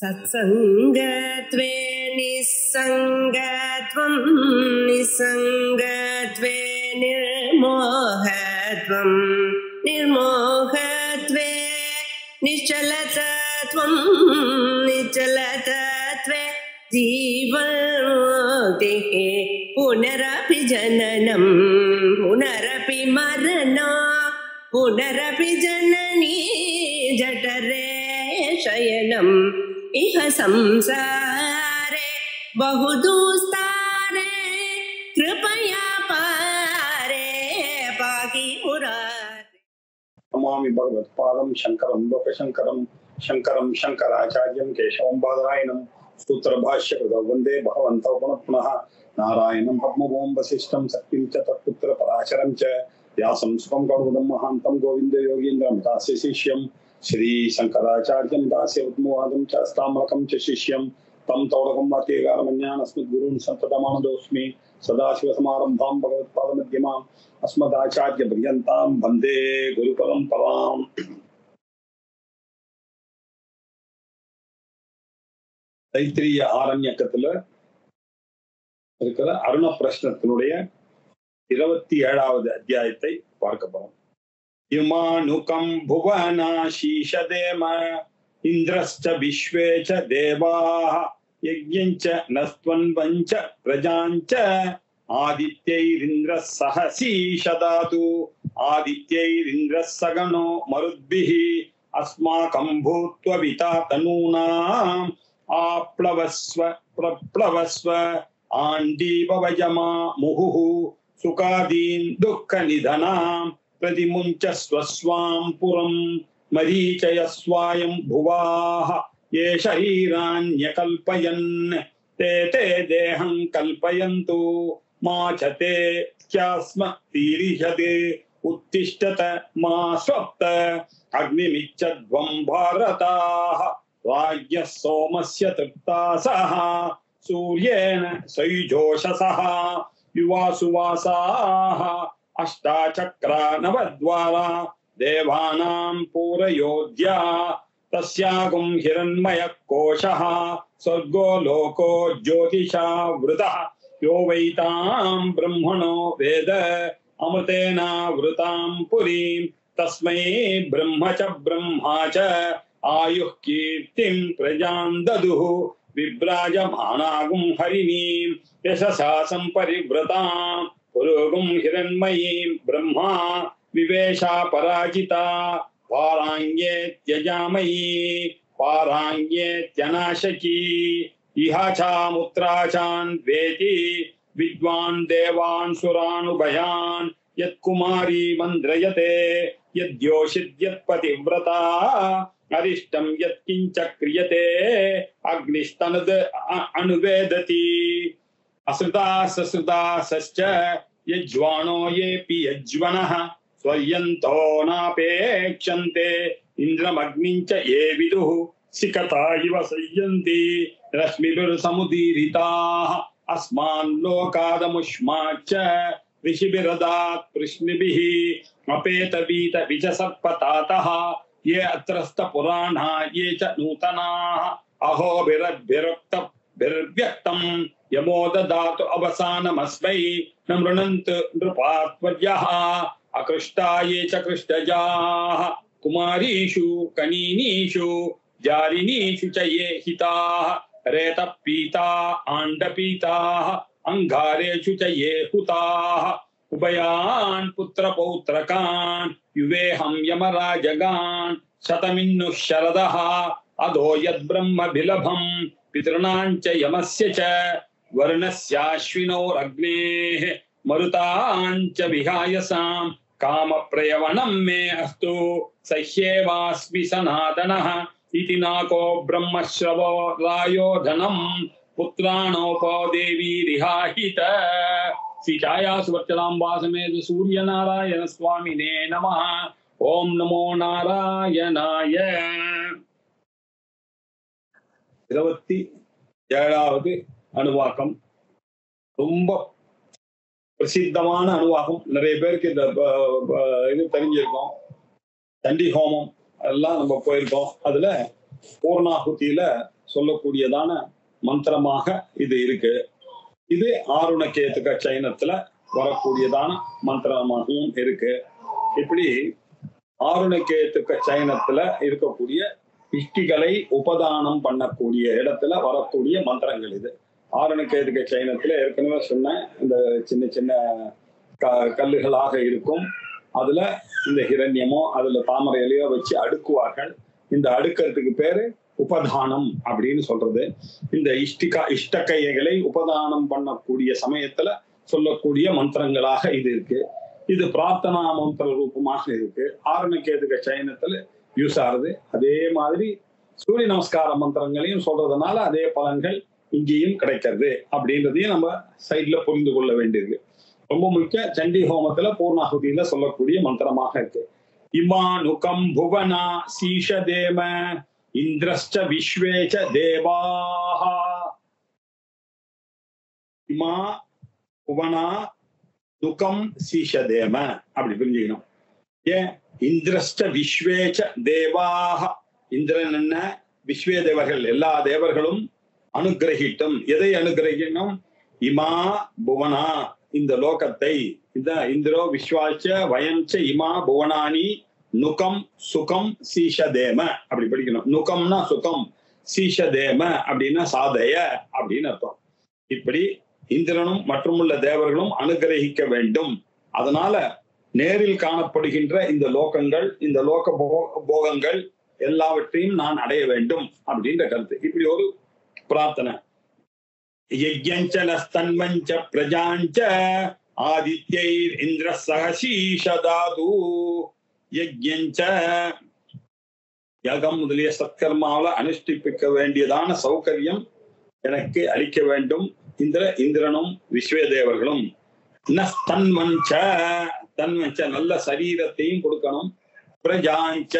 सत्संगत्वे निस्संगत्वं निस्संगत्वे निर्मोहत्वं निर्मोहत्वे निश्चलतत्वं निश्चलतत्वे जीवन्मुक्तिः पुनरपि जननं पुनरपि मरणं पुनरपि जननी जठरे शयनम् इह संसारे बहुदुस्तारे कृपया पारे पाहि मुरारे। नमामि भगवत्पादं शंकरं लोकशंकरं शंकरं शंकराचार्यं केशवं बादरायणं सूत्रभाष्यकृतौ वन्दे भगवन्तौ पुनः पुनः नारायणं पद्मभूं वसिष्ठं शक्तिं च तत्पुत्र पराशरं च व्यासं सुखं गौरवं महान्तं गोविन्द योगीन्द्रं दास्य शिष्यं श्री शंकराचार्यं दास्य उद्मवादं च अस्तामलकं च शिष्यं तं तौडकं वात्यगारमन्यान् अस्मद्गुरून् सन्ततमानतोऽस्मि सदाशिवसमारम्भां भगवत्पादमध्यमाम् अस्मदाचार्यपर्यन्तां वन्दे गुरुपरम्पराम्। தைத்திரிய ஆரண்யக்கத்துல இருக்கிற அருண பிரஷ்னத்தினுடைய 27வது அத்தியாயத்தை பார்க்க போறோம். யுமானுகம் புவனாசீஷதேம இந்திரஸ்ச விஸ்வேச்ச தேவாः யஜ்ஞஞ்ச நஸ்த்வன்வஞ்ச பிரஜாஞ்ச ஆதித்யைரிந்திரः சஹசீஷதாது ஆதித்யைரிந்திரः சகனோ மருத்பிः அஸ்மாகம் பூத்வவிதா தனூனாம் ஆப்ளவஸ்வ பிரப்ளவஸ்வ ஆண்டீபவயமா முஹுஹு சுகாதீன் துக்க நிதனாம் प्रतिमुञ्चस्व स्वां पुरं मरीचयस्वायं भुवाः ये शरीराण्यकल्पयन् ते ते देहं कल्पयन्तु मा च ते ख्यास्म तीरिषते उत्तिष्ठत मा स्वप्त अग्निमिच्छध्वं भारताः राज्ञः सोमस्य तृप्तासः सूर्येण सयुजोषसः युवासुवासाः अष्टाचक्रा नवद्वारा देवानां पूरयोध्या तस्यागुं हिरण्मयः कोशः स्वर्गो लोको ज्योतिषा वृतः यो वैतां ब्रह्मणो वेद अमृतेनावृतां पुरीं तस्मै ब्रह्म च ब्रह्मा च आयुः कीर्तिं प्रजां ददुः विभ्राजमानागुं हरिणीं यशसा सम्परिवृतां पुरोगुं हिरण्मयीं ब्रह्मा विवेशा पराजिता पाराङ्गे त्यजामयी पाराङ्गे त्यनाशकी इहाचामुत्राचान् वेति विद्वान् देवान् सुरानुभयान् यत्कुमारी मन्द्रयते यद्योषिद्यत्पतिव्रता अरिष्टं यत्किञ्च क्रियते अग्निस्तनद अनुवेदति असृता ससृतासश्च यज्वानो येऽपि यज्वनः स्वर्यन्तो नापेक्षन्ते इन्द्रमग्निञ्च ये विदुः सिकता इव संयन्ति रश्मिभिर्समुदीरिताः अस्मान् लोकादमुष्माच्च ऋषिभिरदात् कृष्णिभिः अपेतवीत विचसर्पतातः ये अत्रस्तपुराणा ये च नूतनाः अहोभिरभिरुक्तभिर्व्यक्तं यमो ददातु अवसानमस्मै न मृणन्तु नृपात्वर्यः अकृष्टा ये च कृष्टजाः कुमारीषु कनीनीषु जारिनीषु च ये हिताः रेतपीता आण्डपीताः अंगारेषु च ये हुताः उभयान् पुत्रपौत्रकान् युवेहं यमराजगान् शतमिन्नुः शरदः अधो यद्ब्रह्मभिलभं पितॄणां च यमस्य च वर्णस्याश्विनोरग्नेः मरुतां च विहायसां कामप्रयवनं मे अस्तु सह्येवास्मि सनातनः इति नाको ब्रह्मश्रवो रायोधनं पुत्राणोपो देवीरिहाहित श्री छायासुवर्चलाम्बा समेत सूर्यनारायण स्वामिने नमः। ओम नमो नारायणाय। 27வது அணுவாக்கம் ரொம்ப பிரசித்தமான அணுவாக்கம். நிறைய பேருக்கு இந்த இது தெரிஞ்சிருக்கும். தண்டி ஹோமம் எல்லாம் நம்ம போயிருக்கோம். அதுல பூர்ணாகுதியில சொல்லக்கூடியதான மந்திரமாக இது இருக்கு. இது ஆருணகேதுக சைனத்துல வரக்கூடியதான மந்திரமாகவும் இருக்கு. இப்படி ஆருணகேதுக சைனத்துல இருக்கக்கூடிய இஷ்டிகளை உபதானம் பண்ணக்கூடிய இடத்துல வரக்கூடிய மந்திரங்கள் இது. ஆருணகேதுக சைனத்துல ஏற்கனவே சொன்ன இந்த சின்ன சின்ன கல்லுகளாக இருக்கும். அதுல இந்த ஹிரண்யமோ அதுல தாமரை இலையோ வச்சு அடுக்குவார்கள். இந்த அடுக்கிறதுக்கு பேரு உபதானம் அப்படின்னு சொல்றது. இந்த இஷ்டகைகளை உபதானம் பண்ணக்கூடிய சமயத்துல சொல்லக்கூடிய மந்திரங்களாக இது இருக்கு. இது பிரார்த்தனா மந்திர ரூபமாக இருக்கு. ஆருணகேதுக சைனத்துல யூஸ் ஆகுது. அதே மாதிரி சூரிய நமஸ்கார மந்திரங்களையும் சொல்றதுனால அதே பலன்கள் இங்கேயும் கிடைக்கிறது அப்படின்றதையும் நம்ம சைட்ல புரிந்து கொள்ள வேண்டியிருக்கு. ரொம்ப முக்கிய சண்டி ஹோமத்துல பூர்ணாகுதியில சொல்லக்கூடிய மந்திரமாக இருக்கு. இமானுகம் புவனா சீஷதேம இந்திரஸ்ச விஸ்வேச்ச தேவாஹ. இமா புவனா நுகம் சீஷதேம அப்படி புரிஞ்சுக்கணும். ஏன் இந்திரஸ்ச விஸ்வேச்ச தேவாஹ, இந்திரன் என்ன, விஸ்வே தேவர்கள், எல்லா தேவர்களும் அனுகிரகிட்டும். எதை அனுகிரகிக்கணும்? இமா புவனா, இந்த லோகத்தை. இந்த இந்திரோ விஸ்வாச்ச வயஞ்ச இமா புவனானி நுகம் சுகம் சீஷதேம அப்படி படிக்கணும். நுகம்னா சுகம், சீஷதேம அப்படின்னா சாதய அப்படின்னு அர்த்தம். இப்படி இந்திரனும் மற்றுமுள்ள தேவர்களும் அனுகிரகிக்க வேண்டும். அதனால நேரில் காணப்படுகின்ற இந்த லோகங்கள், இந்த லோக போகங்கள் எல்லாவற்றையும் நான் அடைய வேண்டும் அப்படின்ற கருத்து. இப்படி ஒரு பிரார்த்தனை. யஜ்ஞஞ்ச நஸ்தன்வஞ்ச பிரஜாஞ்ச ஆதித்யைர் இந்திர சகசீஷதாது. யஜ்ஞஞ்ச யாகம் முதலிய சத்கர்மாவில அனுஷ்டிப்பிக்க வேண்டியதான சௌகரியம் எனக்கு அளிக்க வேண்டும் இந்திரனும் விஸ்வே தேவர்களும். நஸ்தன்வஞ்ச, தன்வஞ்ச நல்ல சரீரத்தையும் கொடுக்கணும். பிரஜாஞ்ச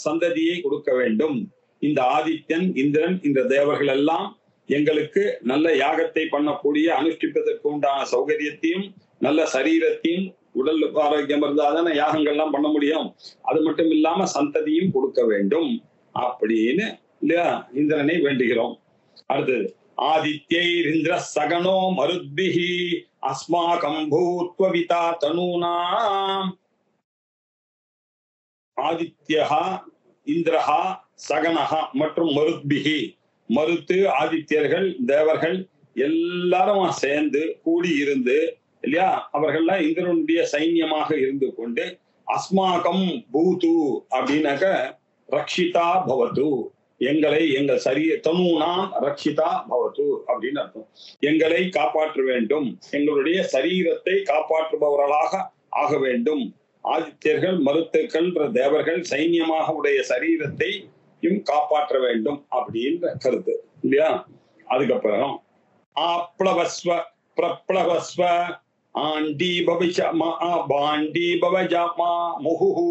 சந்ததியை கொடுக்க வேண்டும். இந்த ஆதித்யன், இந்திரன், இந்த தேவர்கள் எல்லாம் எங்களுக்கு நல்ல யாகத்தை பண்ணக்கூடிய அனுஷ்டிப்பதற்கு உண்டான சௌகரியத்தையும் நல்ல சரீரத்தையும், உடல் ஆரோக்கியம் இருந்தாதான யாகங்கள்லாம் பண்ண முடியும். அது மட்டும் இல்லாம சந்ததியும் கொடுக்க வேண்டும் அப்படின்னு இல்லையா இந்திரனை வேண்டுகிறோம். அடுத்தது ஆதித்யைர் இந்திர சகனோ மருத்பிஹி அஸ்மாகம் பூத்வவிதா தனூனாம். ஆதித்யஹா இந்திரஹா சகனஹா மற்றும் மருத்பிஹி, மருத்து ஆதித்யர்கள் தேவர்கள் எல்லாரும் சேர்ந்து கூடி இருந்து இல்லையா, அவர்கள்லாம் இந்திரனுடைய சைன்யமாக இருந்து கொண்டு அஸ்மாகம் பூது அப்படின்னாக்க ரக்ஷிதா பவது, எங்களை எங்கள் சரீர தனூனாம் ரக்ஷிதா பவது அப்படின்னு அர்த்தம். எங்களை காப்பாற்ற வேண்டும், எங்களுடைய சரீரத்தை காப்பாற்றுபவர்களாக ஆக வேண்டும். ஆதித்யர்கள் மருத்துக்கள் தேவர்கள் சைன்யமாக உடைய சரீரத்தையும் காப்பாற்ற வேண்டும் அப்படின்ற கருத்து இல்லையா. அதுக்கப்புறம் ஆப்ளவஸ்வ பிரப்ளவஸ்வ ஆண்டி பவிஷமா பாண்டி பவஜமா முஹு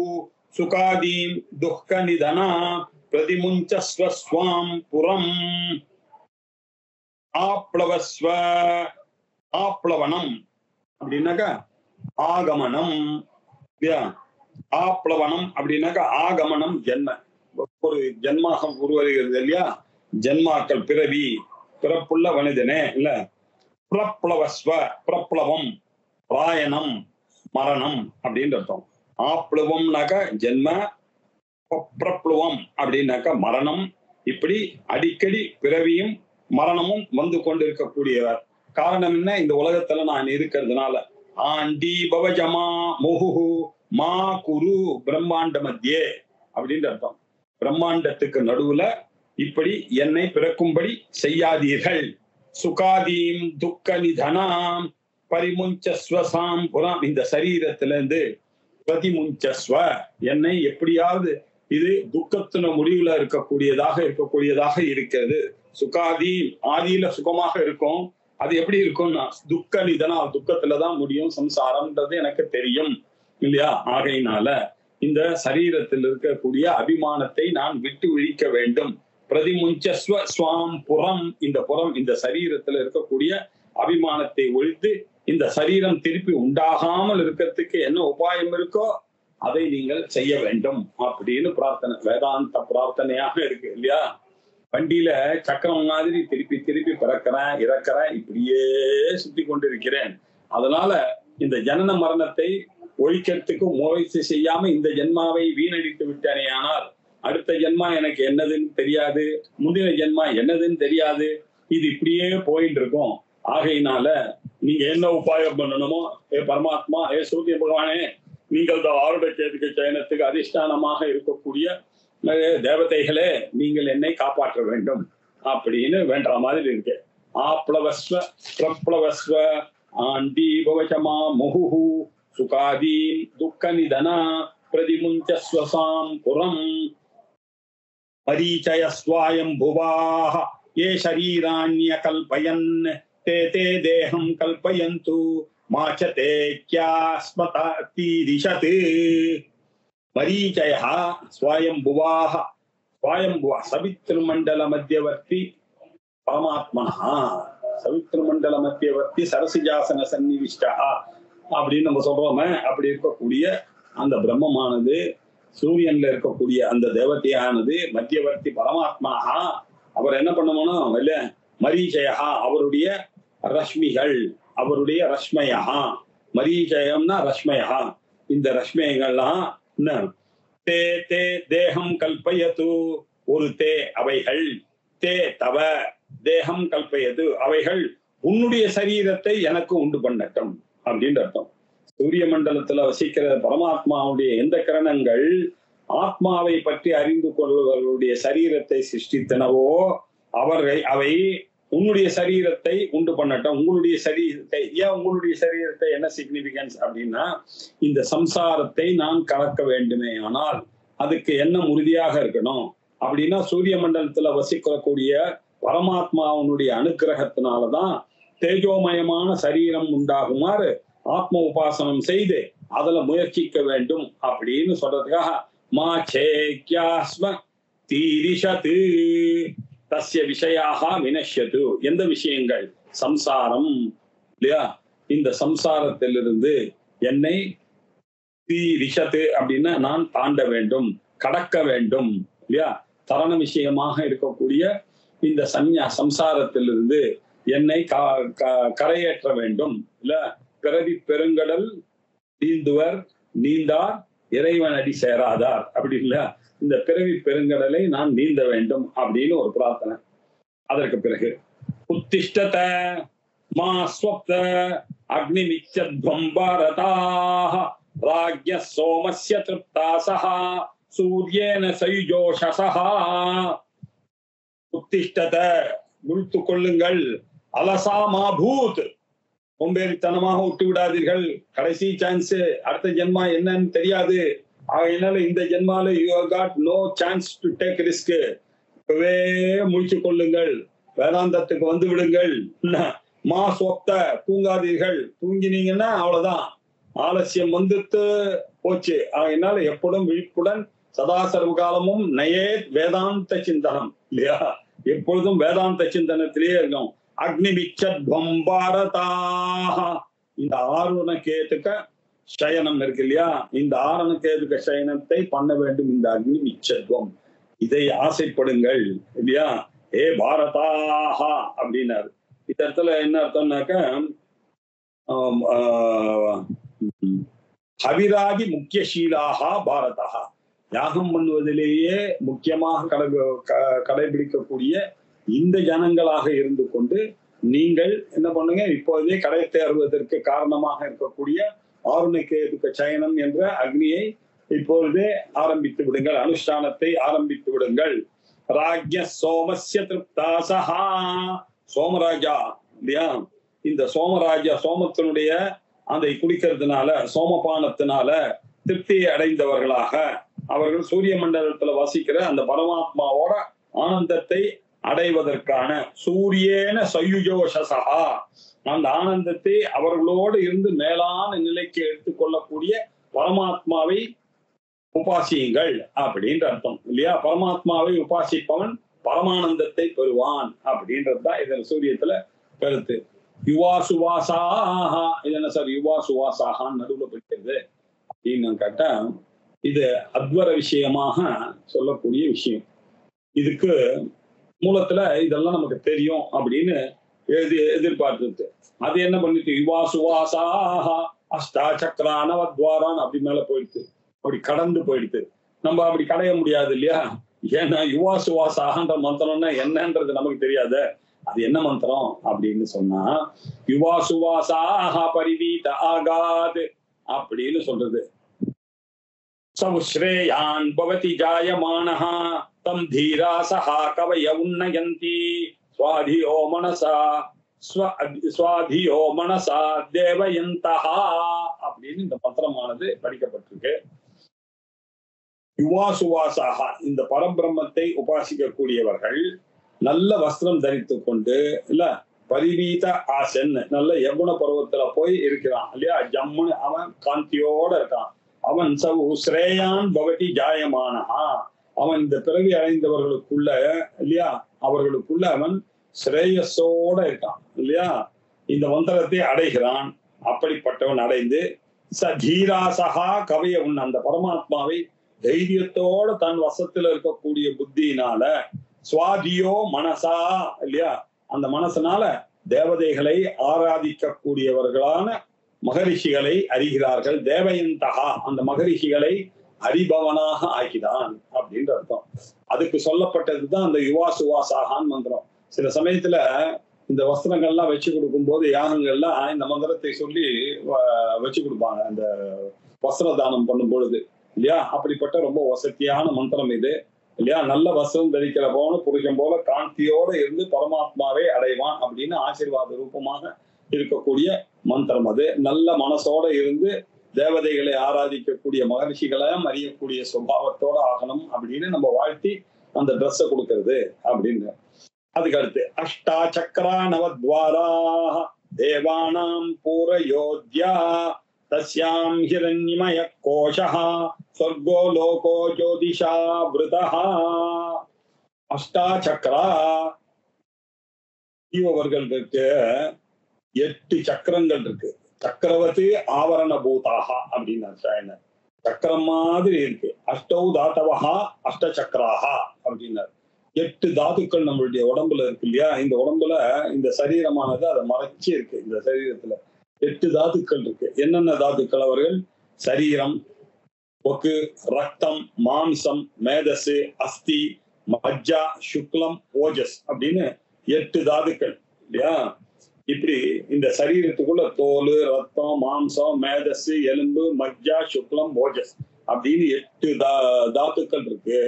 சுகாதீம் துக்க நிதனா பிரதிமுஞ்சஸ்வ ஸ்வாம் புரம். ஆப்ளவஸ்வ, ஆப்ளவனம் அப்படின்னாக்கா ஆகமனம். ஆப்ளவனம் அப்படின்னாக்கா ஆகமனம் ஜென்ம, ஒரு ஜென்மாக உருவருகிறது இல்லையா. ஜென்மாக்கள் பிறவி, பிறப்புள்ள மனிதனே இல்ல. பிரப்ளவஸ்வ, பிரப்ளவம் பிராயணம் மரணம் அப்படின்னு அர்த்தம். ஆப்ளவம்னாக்க ஜென்ம, பிரப்ளவம் அப்படின்னாக்க மரணம். இப்படி அடிக்கடி பிறவியும் மரணமும் வந்து கொண்டிருக்கக்கூடியவர். காரணம் என்ன? இந்த உலகத்துல நான் இருக்கிறதுனால. ஆண்டி பவஜமா முஹு மா குரு பிரம்மாண்ட மத்தியே அப்படின்ற அர்த்தம். பிரம்மாண்டத்துக்கு நடுவுல இப்படி என்னை பிறக்கும்படி செய்யாதீர்கள். சுகாதீம் துக்க நிதனாம் பரிமுஞ்சஸ்வசாம் புறம், இந்த சரீரத்திலிருந்து பிரதிமுஞ்சஸ்வ, என்னை எப்படியாவது, இது துக்கத்தின முடிவுல இருக்கக்கூடியதாக இருக்கிறது. சுகாதி ஆதியில சுகமாக இருக்கும், அது எப்படி இருக்கும்னா துக்க நிதனால், துக்கத்துலதான் முடியும் சம்சாரம்ன்றது எனக்கு தெரியும் இல்லையா. ஆகையினால இந்த சரீரத்தில் இருக்கக்கூடிய அபிமானத்தை நான் விட்டு விழிக்க வேண்டும். பிரதிமுஞ்சஸ்வ ஸ்வாம் புறம், இந்த புறம் இந்த சரீரத்துல இருக்கக்கூடிய அபிமானத்தை ஒழித்து இந்த சரீரம் திருப்பி உண்டாகாமல் இருக்கிறதுக்கு என்ன உபாயம் இருக்கோ அதை நீங்கள் செய்ய வேண்டும் அப்படின்னு பிரார்த்தனை, வேதாந்த பிரார்த்தனையாக இருக்கு இல்லையா. வண்டியில சக்கரம் மாதிரி திருப்பி திருப்பி பிறக்கிறேன் இறக்கிறேன், இப்படியே சுத்தி கொண்டிருக்கிறேன். அதனால இந்த ஜனன மரணத்தை ஒழிக்கிறதுக்கு முயற்சி செய்யாம இந்த ஜென்மாவை வீணடித்து விட்டேனே, ஆனால் அடுத்த ஜென்மா எனக்கு என்னதுன்னு தெரியாது, முந்தின ஜென்மா என்னதுன்னு தெரியாது, இது இப்படியே போயிட்டு இருக்கும். ஆகையினால நீங்க என்ன உபாயம் பண்ணணுமோ, ஏ பரமாத்மா, ஏ சூரிய பகவானே, நீங்கள் இந்த ஆருட கேதுக்கு சயனத்துக்கு அதிஷ்டானமாக இருக்கக்கூடிய தேவதைகளே, நீங்கள் என்னை காப்பாற்ற வேண்டும் அப்படின்னு வேண்ட மாதிரி இருக்கு. ஆப்ளவஸ்வ பிரப்ளவஸ்வ ஆண்டி பவசமா முஹு சுகாதீம் துக்க நிதனா பிரதிமுஞ்சஸ்வசாம் புரம் பரீச்சயஸ்வாயம் புவாஹ ये शरीराण्य कल्पयन् ते ते देहं कल्पयन्तु माचते क्या स्मतीदिशत् मरीचयः स्वयंभुवाः स्वयंभुवः सवितृमण्डल मध्यवर्ती परमात्मनः सवितृमण्डल मध्यवर्ती सरसिजासन सन्निविष्टः அப்படின்னு நம்ம சொல்றோமே, அப்படி இருக்கக்கூடிய அந்த பிரம்மமானது, சூரியன்ல இருக்கக்கூடிய அந்த தேவதையானது, மத்தியவர்த்தி பரமாத்மனா, அவர் என்ன பண்ணணும் இல்ல, மரீச்சயா அவருடைய ரஷ்மிகள், அவருடைய ரஷ்மயா, மரீச்சயம்னா ரஷ்மயா, இந்த ரஷ்மயங்கள்லாம் என்ன, தே தே தேகம் கல்பயது, ஒரு தே அவைகள், தே தவ தேகம் கல்பயது அவைகள் உன்னுடைய சரீரத்தை எனக்கு உண்டு பண்ணட்டும் அப்படின்னு அர்த்தம். சூரிய மண்டலத்துல வசிக்கிற பரமாத்மாவுடைய எந்த கிரணங்கள் ஆத்மாவை பற்றி அறிந்து கொள்வர்களுடைய சரீரத்தை சிருஷ்டித்தனவோ அவை உன்னுடைய சரீரத்தை உண்டு பண்ணட்டும். உங்களுடைய சரீரத்தை, ஏன் உங்களுடைய சரீரத்தை, என்ன சிக்னிபிகன்ஸ் அப்படின்னா, இந்த சம்சாரத்தை நான் கலக்க வேண்டுமே ஆனால் அதுக்கு என்ன உறுதியாக இருக்கணும் அப்படின்னா, சூரிய மண்டலத்துல வசிக்கக்கூடிய பரமாத்மாவனுடைய அனுக்கிரகத்தினாலதான் தேஜோமயமான சரீரம் உண்டாகுமாறு ஆத்ம உபாசனம் செய்து அதுல முயற்சிக்க வேண்டும் அப்படின்னு சொல்றதுக்காக மாச்சேக்யாஸ்ம தீரிஷது தஸ்ய விஷயாக வினஷ்யது, எந்த விஷயங்கள், சம்சாரம் இல்லையா, இந்த சம்சாரத்திலிருந்து என்னை தீரிஷது அப்படின்னா நான் தாண்ட வேண்டும், கடக்க வேண்டும் இல்லையா, தரண விஷயமாக இருக்கக்கூடிய இந்த சம்சாரத்திலிருந்து என்னை கரையேற்ற வேண்டும் இல்ல. பிறவி பெருங்கடல் நீந்துவர் நீந்தார் இறைவன் அடி சேராதார் அப்படி இல்ல, இந்த பிறவி பெருங்கடலை நான் நீந்த வேண்டும் அப்படின்னு ஒரு பிரார்த்தனை. அதற்கு பிறகு உத்திஷ்டத மா ஸ்வப்த அக்னிமிச்சத்வம் பாரதாஹ ராஜ்ய சோமஸ்ய திருப்தாசஹ சூர்யேன சயுஜோஷசஹ. உத்திஷ்டத விழித்துக் கொள்ளுங்கள், அலசாமா பூத் சோம்பேறித்தனமாக விட்டு விடாதீர்கள், கடைசி சான்ஸ், அடுத்த ஜென்மா என்னன்னு தெரியாது, அதனால இந்த ஜென்மால you have got no chance to take risk. இப்பவே முடிச்சு கொள்ளுங்கள், வேதாந்தத்துக்கு வந்து விடுங்கள். மா சொப்த தூங்காதீர்கள், தூங்கினீங்கன்னா அவ்வளவுதான், ஆலசியம் வந்துட்டு போச்சு. அதனால எப்பொழுதும் விழிப்புடன் சதா சர்வகாலமும் நயே வேதாந்த சிந்தனம் இல்லையா, எப்பொழுதும் வேதாந்த சிந்தனத்திலேயே இருக்கும். அக்னிமிச்சத்வம் பாரதாஹ, இந்த ஆருண கேதுக்க சயனம் இருக்கு இல்லையா, இந்த ஆருண கேதுக்க சயனத்தை பண்ண வேண்டும். இந்த அக்னிமிச்சத்வம், இதை ஆசைப்படுங்கள் இல்லையா, ஏ பாரதாஹா அப்படின்னாரு. இந்த இடத்துல என்ன அர்த்தம்னாக்க, ஹவிராதி முக்கியசீலாகா பாரதா, யாகம் பண்ணுவதிலேயே முக்கியமாக கடைபிடிக்கக்கூடிய இந்த ஜனங்களாக இருந்து கொண்டு நீங்கள் என்ன பண்ணுங்க, இப்போதே கடை தேர்வதற்கு காரணமாக இருக்கக்கூடிய ஆருணகேதுக சயனம் என்ற அக்னியை இப்பொழுதே ஆரம்பித்து விடுங்கள், அனுஷ்டானத்தை ஆரம்பித்து விடுங்கள். ராஜ்ய சோமஸ்ய திருப்தாசஹா, சோமராஜா இல்லையா, இந்த சோமராஜா சோமத்தினுடைய அதை குடிக்கிறதுனால, சோமபானத்தினால திருப்தியை அடைந்தவர்களாக அவர்கள் சூரிய மண்டலத்துல வசிக்கிற அந்த பரமாத்மாவோட ஆனந்தத்தை அடைவதற்கான சூரியேன சயுஜோஷசா, அந்த ஆனந்தத்தை அவர்களோடு இருந்து மேலான நிலைக்கு எடுத்துக்கொள்ளக்கூடிய பரமாத்மாவை உபாசியுங்கள் அப்படின்ற அர்த்தம் இல்லையா. பரமாத்மாவை உபாசிப்பவன் பரமானந்தத்தை பெறுவான் அப்படின்றதுதான் இதன் சூரியத்துல கருத்து. யுவா சுவாசாக, இது என்ன சார் யுவா சுவாசாகான்னு நடுவுல பிடிக்கிறது அப்படின்னு கேட்டா, இது அத்வர விஷயமாக சொல்லக்கூடிய விஷயம். இதுக்கு மூலத்துல இதெல்லாம் நமக்கு தெரியும் அப்படின்னு எதிர்பார்த்துட்டு அது என்ன பண்ணிட்டு யுவா சுவாசாக அஷ்டா சக்கரானவத்வாரான் அப்படி மேல போயிடுது. அப்படி கடந்து போயிடுது. நம்ம அப்படி கடைய முடியாது இல்லையா? ஏன்னா யுவா சுவாசாகன்ற மந்திரம்னா என்னன்றது நமக்கு தெரியாது. அது என்ன மந்திரம் அப்படின்னு சொன்னா யுவா சுவாசாக பரிவீத ஆகாது அப்படின்னு சொல்றது. சவுஸ்ரேயான் பவதி ஜாயமானஹ தம் தீரா சஹா கவய உன்னயந்தி ஸ்வாதியோ மனசா தேவயந்தஹா அப்படின்னு இந்த மந்திரமானது படிக்கப்பட்டிருக்கு. யுவா சுவாசாக இந்த பரபிரம்மத்தை உபாசிக்கக்கூடியவர்கள் நல்ல வஸ்திரம் தரித்து கொண்டு இல்ல பரிவீத ஆசன் நல்ல யமுன பருவத்துல போய் இருக்கிறான் இல்லையா? ஜம்முன்னு அவன் காந்தியோட இருக்கான். அவன் ஸ்ரேயான் பவதி ஜாயமானஹா அவன் இந்த பிறவி அடைந்தவர்களுக்குள்ள இல்லையா அவர்களுக்குள்ள அவன் ஸ்ரேயஸோட இருக்கான் இல்லையா? இந்த மந்திரத்தை அடைகிறான். அப்படிப்பட்டவன் அடைந்து சதீராசகா கவைய உன் அந்த பரமாத்மாவை தைரியத்தோட தன் வசத்துல இருக்கக்கூடிய புத்தியினால சுவாதியோ மனசா இல்லையா அந்த மனசனால தேவதைகளை ஆராதிக்க கூடியவர்களான மகரிஷிகளை அறிகிறார்கள். தேவயந்தகா அந்த மகரிஷிகளை அறிபவனாக ஆகிறான் அப்படின்ற அர்த்தம். அதுக்கு சொல்லப்பட்டதுதான் அந்த யுவா சுவாசாகான் மந்திரம். சில சமயத்துல இந்த வஸ்திரங்கள்லாம் வச்சு கொடுக்கும் போது யாகங்கள்லாம் இந்த மந்திரத்தை சொல்லி வச்சு கொடுப்பாங்க அந்த வஸ்திர தானம் பண்ணும் பொழுது இல்லையா? அப்படிப்பட்ட ரொம்ப வசதியான மந்திரம் இது இல்லையா? நல்ல வஸ்திரம் தரிக்கிறவனு புருஷன் போல காந்தியோட இருந்து பரமாத்மாவை அடைவான் அப்படின்னு ஆசீர்வாத ரூபமாக இருக்கக்கூடிய மந்திரம் அது. நல்ல மனசோட இருந்து தேவதைகளை ஆராதிக்கக்கூடிய மகரிஷிகளையும் அறியக்கூடிய சுபாவத்தோட ஆகணும் அப்படின்னு நம்ம வாழ்த்தி அந்த ட்ரெஸ்ஸை கொடுக்கறது அப்படின்னு. அதுக்கு அடுத்து அஷ்டா சக்கரா நவத்வாரா தேவானாம் பூரயோத்யா தஸ்யாம் ஹிரண்யமய கோஷஹ ஸ்வர்கோ லோகோ ஜோதிஷா விருதஹ. அஷ்டா சக்கரா ஜீவவர்கள் இருக்கு. 8 சக்கரங்கள் இருக்கு. சக்கரவர்த்தி ஆவரண பூதாக அப்படின்னு சக்கரம் மாதிரி இருக்கு. அஷ்டௌ தாத்தவஹா அஷ்ட சக்கராஹா அப்படின்னாரு. 8 தாத்துக்கள் நம்மளுடைய உடம்புல இருக்கு இல்லையா? இந்த உடம்புல இந்த சரீரமானது அதை மறைச்சு இருக்கு. இந்த சரீரத்துல 8 தாத்துக்கள் இருக்கு. என்னென்ன தாத்துக்கள் அவர்கள்? சரீரம், பொக்கு, ரத்தம், மாம்சம், மேதசு, அஸ்தி, மஜ்ஜா, சுக்லம், ஓஜஸ் அப்படின்னு 8 தாதுக்கள் இல்லையா? இப்படி இந்த சரீரத்துக்குள்ள தோல், ரத்தம், மாம்சம், மேதசு, எலும்பு, மஜ்ஜா, சுக்லம், ஓஜஸ் அப்படின்னு 8 தாத்துக்கள் இருக்கு.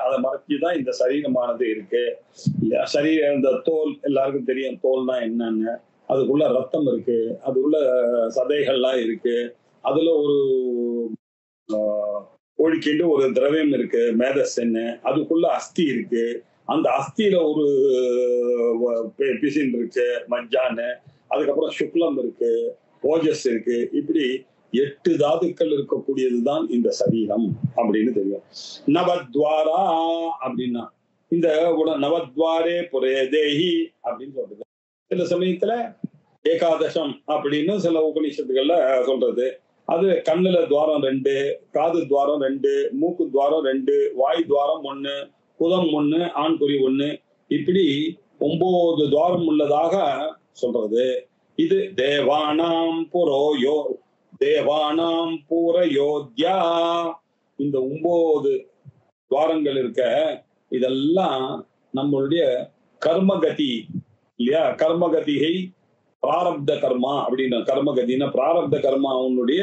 அதை மறைச்சுதான் இந்த சரீரமானது இருக்கு. சரீரம் இந்த தோல் எல்லாருக்கும் தெரியும். தோல்னா என்னன்னு. அதுக்குள்ள ரத்தம் இருக்கு. அதுக்குள்ள சதைகள்லாம் இருக்கு. அதுல ஒரு ஒழுக்கிட்டு ஒரு திரவியம் இருக்கு மேதஸ்ன்னு. அதுக்குள்ள அஸ்தி இருக்கு. அந்த அஸ்தியில ஒரு பிசின் இருக்கு மஜ்ஜான்னு. அதுக்கப்புறம் சுக்லம் இருக்கு, ஓஜஸ் இருக்கு. இப்படி 8 தாதுக்கள் இருக்கக்கூடியதுதான் இந்த சரீரம் அப்படின்னு தெரியும். நவத்வாரா அப்படின்னா இந்த நவத்வாரே புரே தேஹி அப்படின்னு சொல்றது. சில சமயத்துல ஏகாதசம் அப்படின்னு சில உபநிஷத்துக்கள்ல சொல்றது. அது கண்ணுல துவாரம் 2, காது துவாரம் 2, மூக்கு துவாரம் 2, வாய் துவாரம் 1, புதம் 1, ஆண்குறி 1, இப்படி 9 துவாரம் உள்ளதாக சொல்றது. இது தேவானாம் பூரயோத்யா. இந்த 9 துவாரங்கள் இருக்க இதெல்லாம் நம்மளுடைய கர்மகதி இல்லையா? கர்மகதிகை பிராரப்த கர்மா அப்படின்னா கர்மகதினா பிராரப்த கர்மா அவனுடைய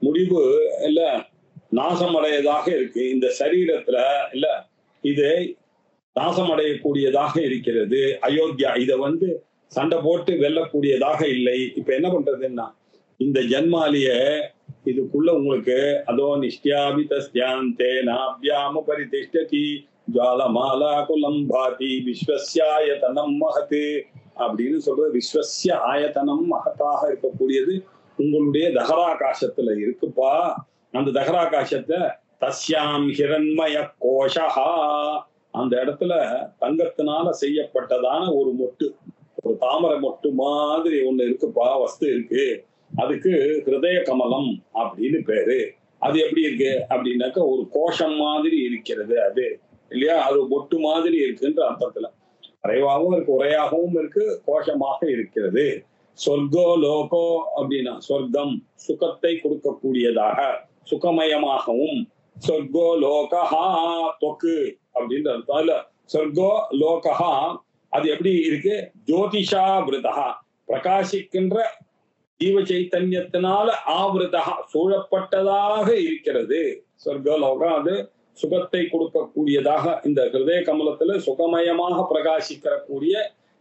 முடிவு இல்ல நாசமடையதாக இருக்கு. இந்த சரீரத்துல இல்ல இது நாசமடையக்கூடியதாக இருக்கிறது. அயோத்தியா இதை சண்டை போட்டு வெல்லக்கூடியதாக இல்லை. இப்ப என்ன பண்றதுன்னா இந்த ஜன்மாலிய இதுக்குள்ள உங்களுக்கு அதோ நிஷ்டியாபி தஸ்யாந்தே நாபியாம பரிதிஷ்டதி ஜாலமாலா குலம் பாதி விஸ்வஸ்யாயதனம் மகத்து அப்படின்னு சொல்றது. விஸ்வஸ்ய ஆயத்தனம் மகத்தாக இருக்கக்கூடியது உங்களுடைய தகராகாசத்துல இருக்குப்பா. அந்த தகராகாசத்தை தஸ்யாம் ஹிரண்மய கோஷஹா அந்த இடத்துல தங்கத்தினால செய்யப்பட்டதான ஒரு மொட்டு, ஒரு தாமரை மொட்டு மாதிரி ஒண்ணு இருக்குப்பா, வஸ்து இருக்கு. அதுக்கு ஹிருதய கமலம் அப்படின்னு பேரு. அது எப்படி இருக்கு அப்படின்னாக்க ஒரு கோஷம் மாதிரி இருக்கிறது அது இல்லையா? அது மொட்டு மாதிரி இருக்குன்ற அர்த்தத்துல. நிறைவாகவும் இருக்கு, உரையாகவும் இருக்கு, கோஷமாக இருக்கிறது. சொர்க்கோ லோகோ அப்படின்னா சொர்க்கம் சுகத்தை கொடுக்கக்கூடியதாக சுகமயமாகவும், சொர்க்கோ லோகஹா தொக்கு அப்படின்ற அர்த்தம். இல்ல சொர்க்கோ லோகஹா அது எப்படி இருக்கு? ஜோதிஷா விருதா பிரகாசிக்கின்ற ஜீவ சைத்தன்யத்தினால ஆவிரதா சூழப்பட்டதாக இருக்கிறது. சொர்க்கலோகம் அது சுகத்தை கொடுக்கக்கூடியதாக இந்த ஹிருதய கமலத்துல சுகமயமாக பிரகாசிக்கக்கூடிய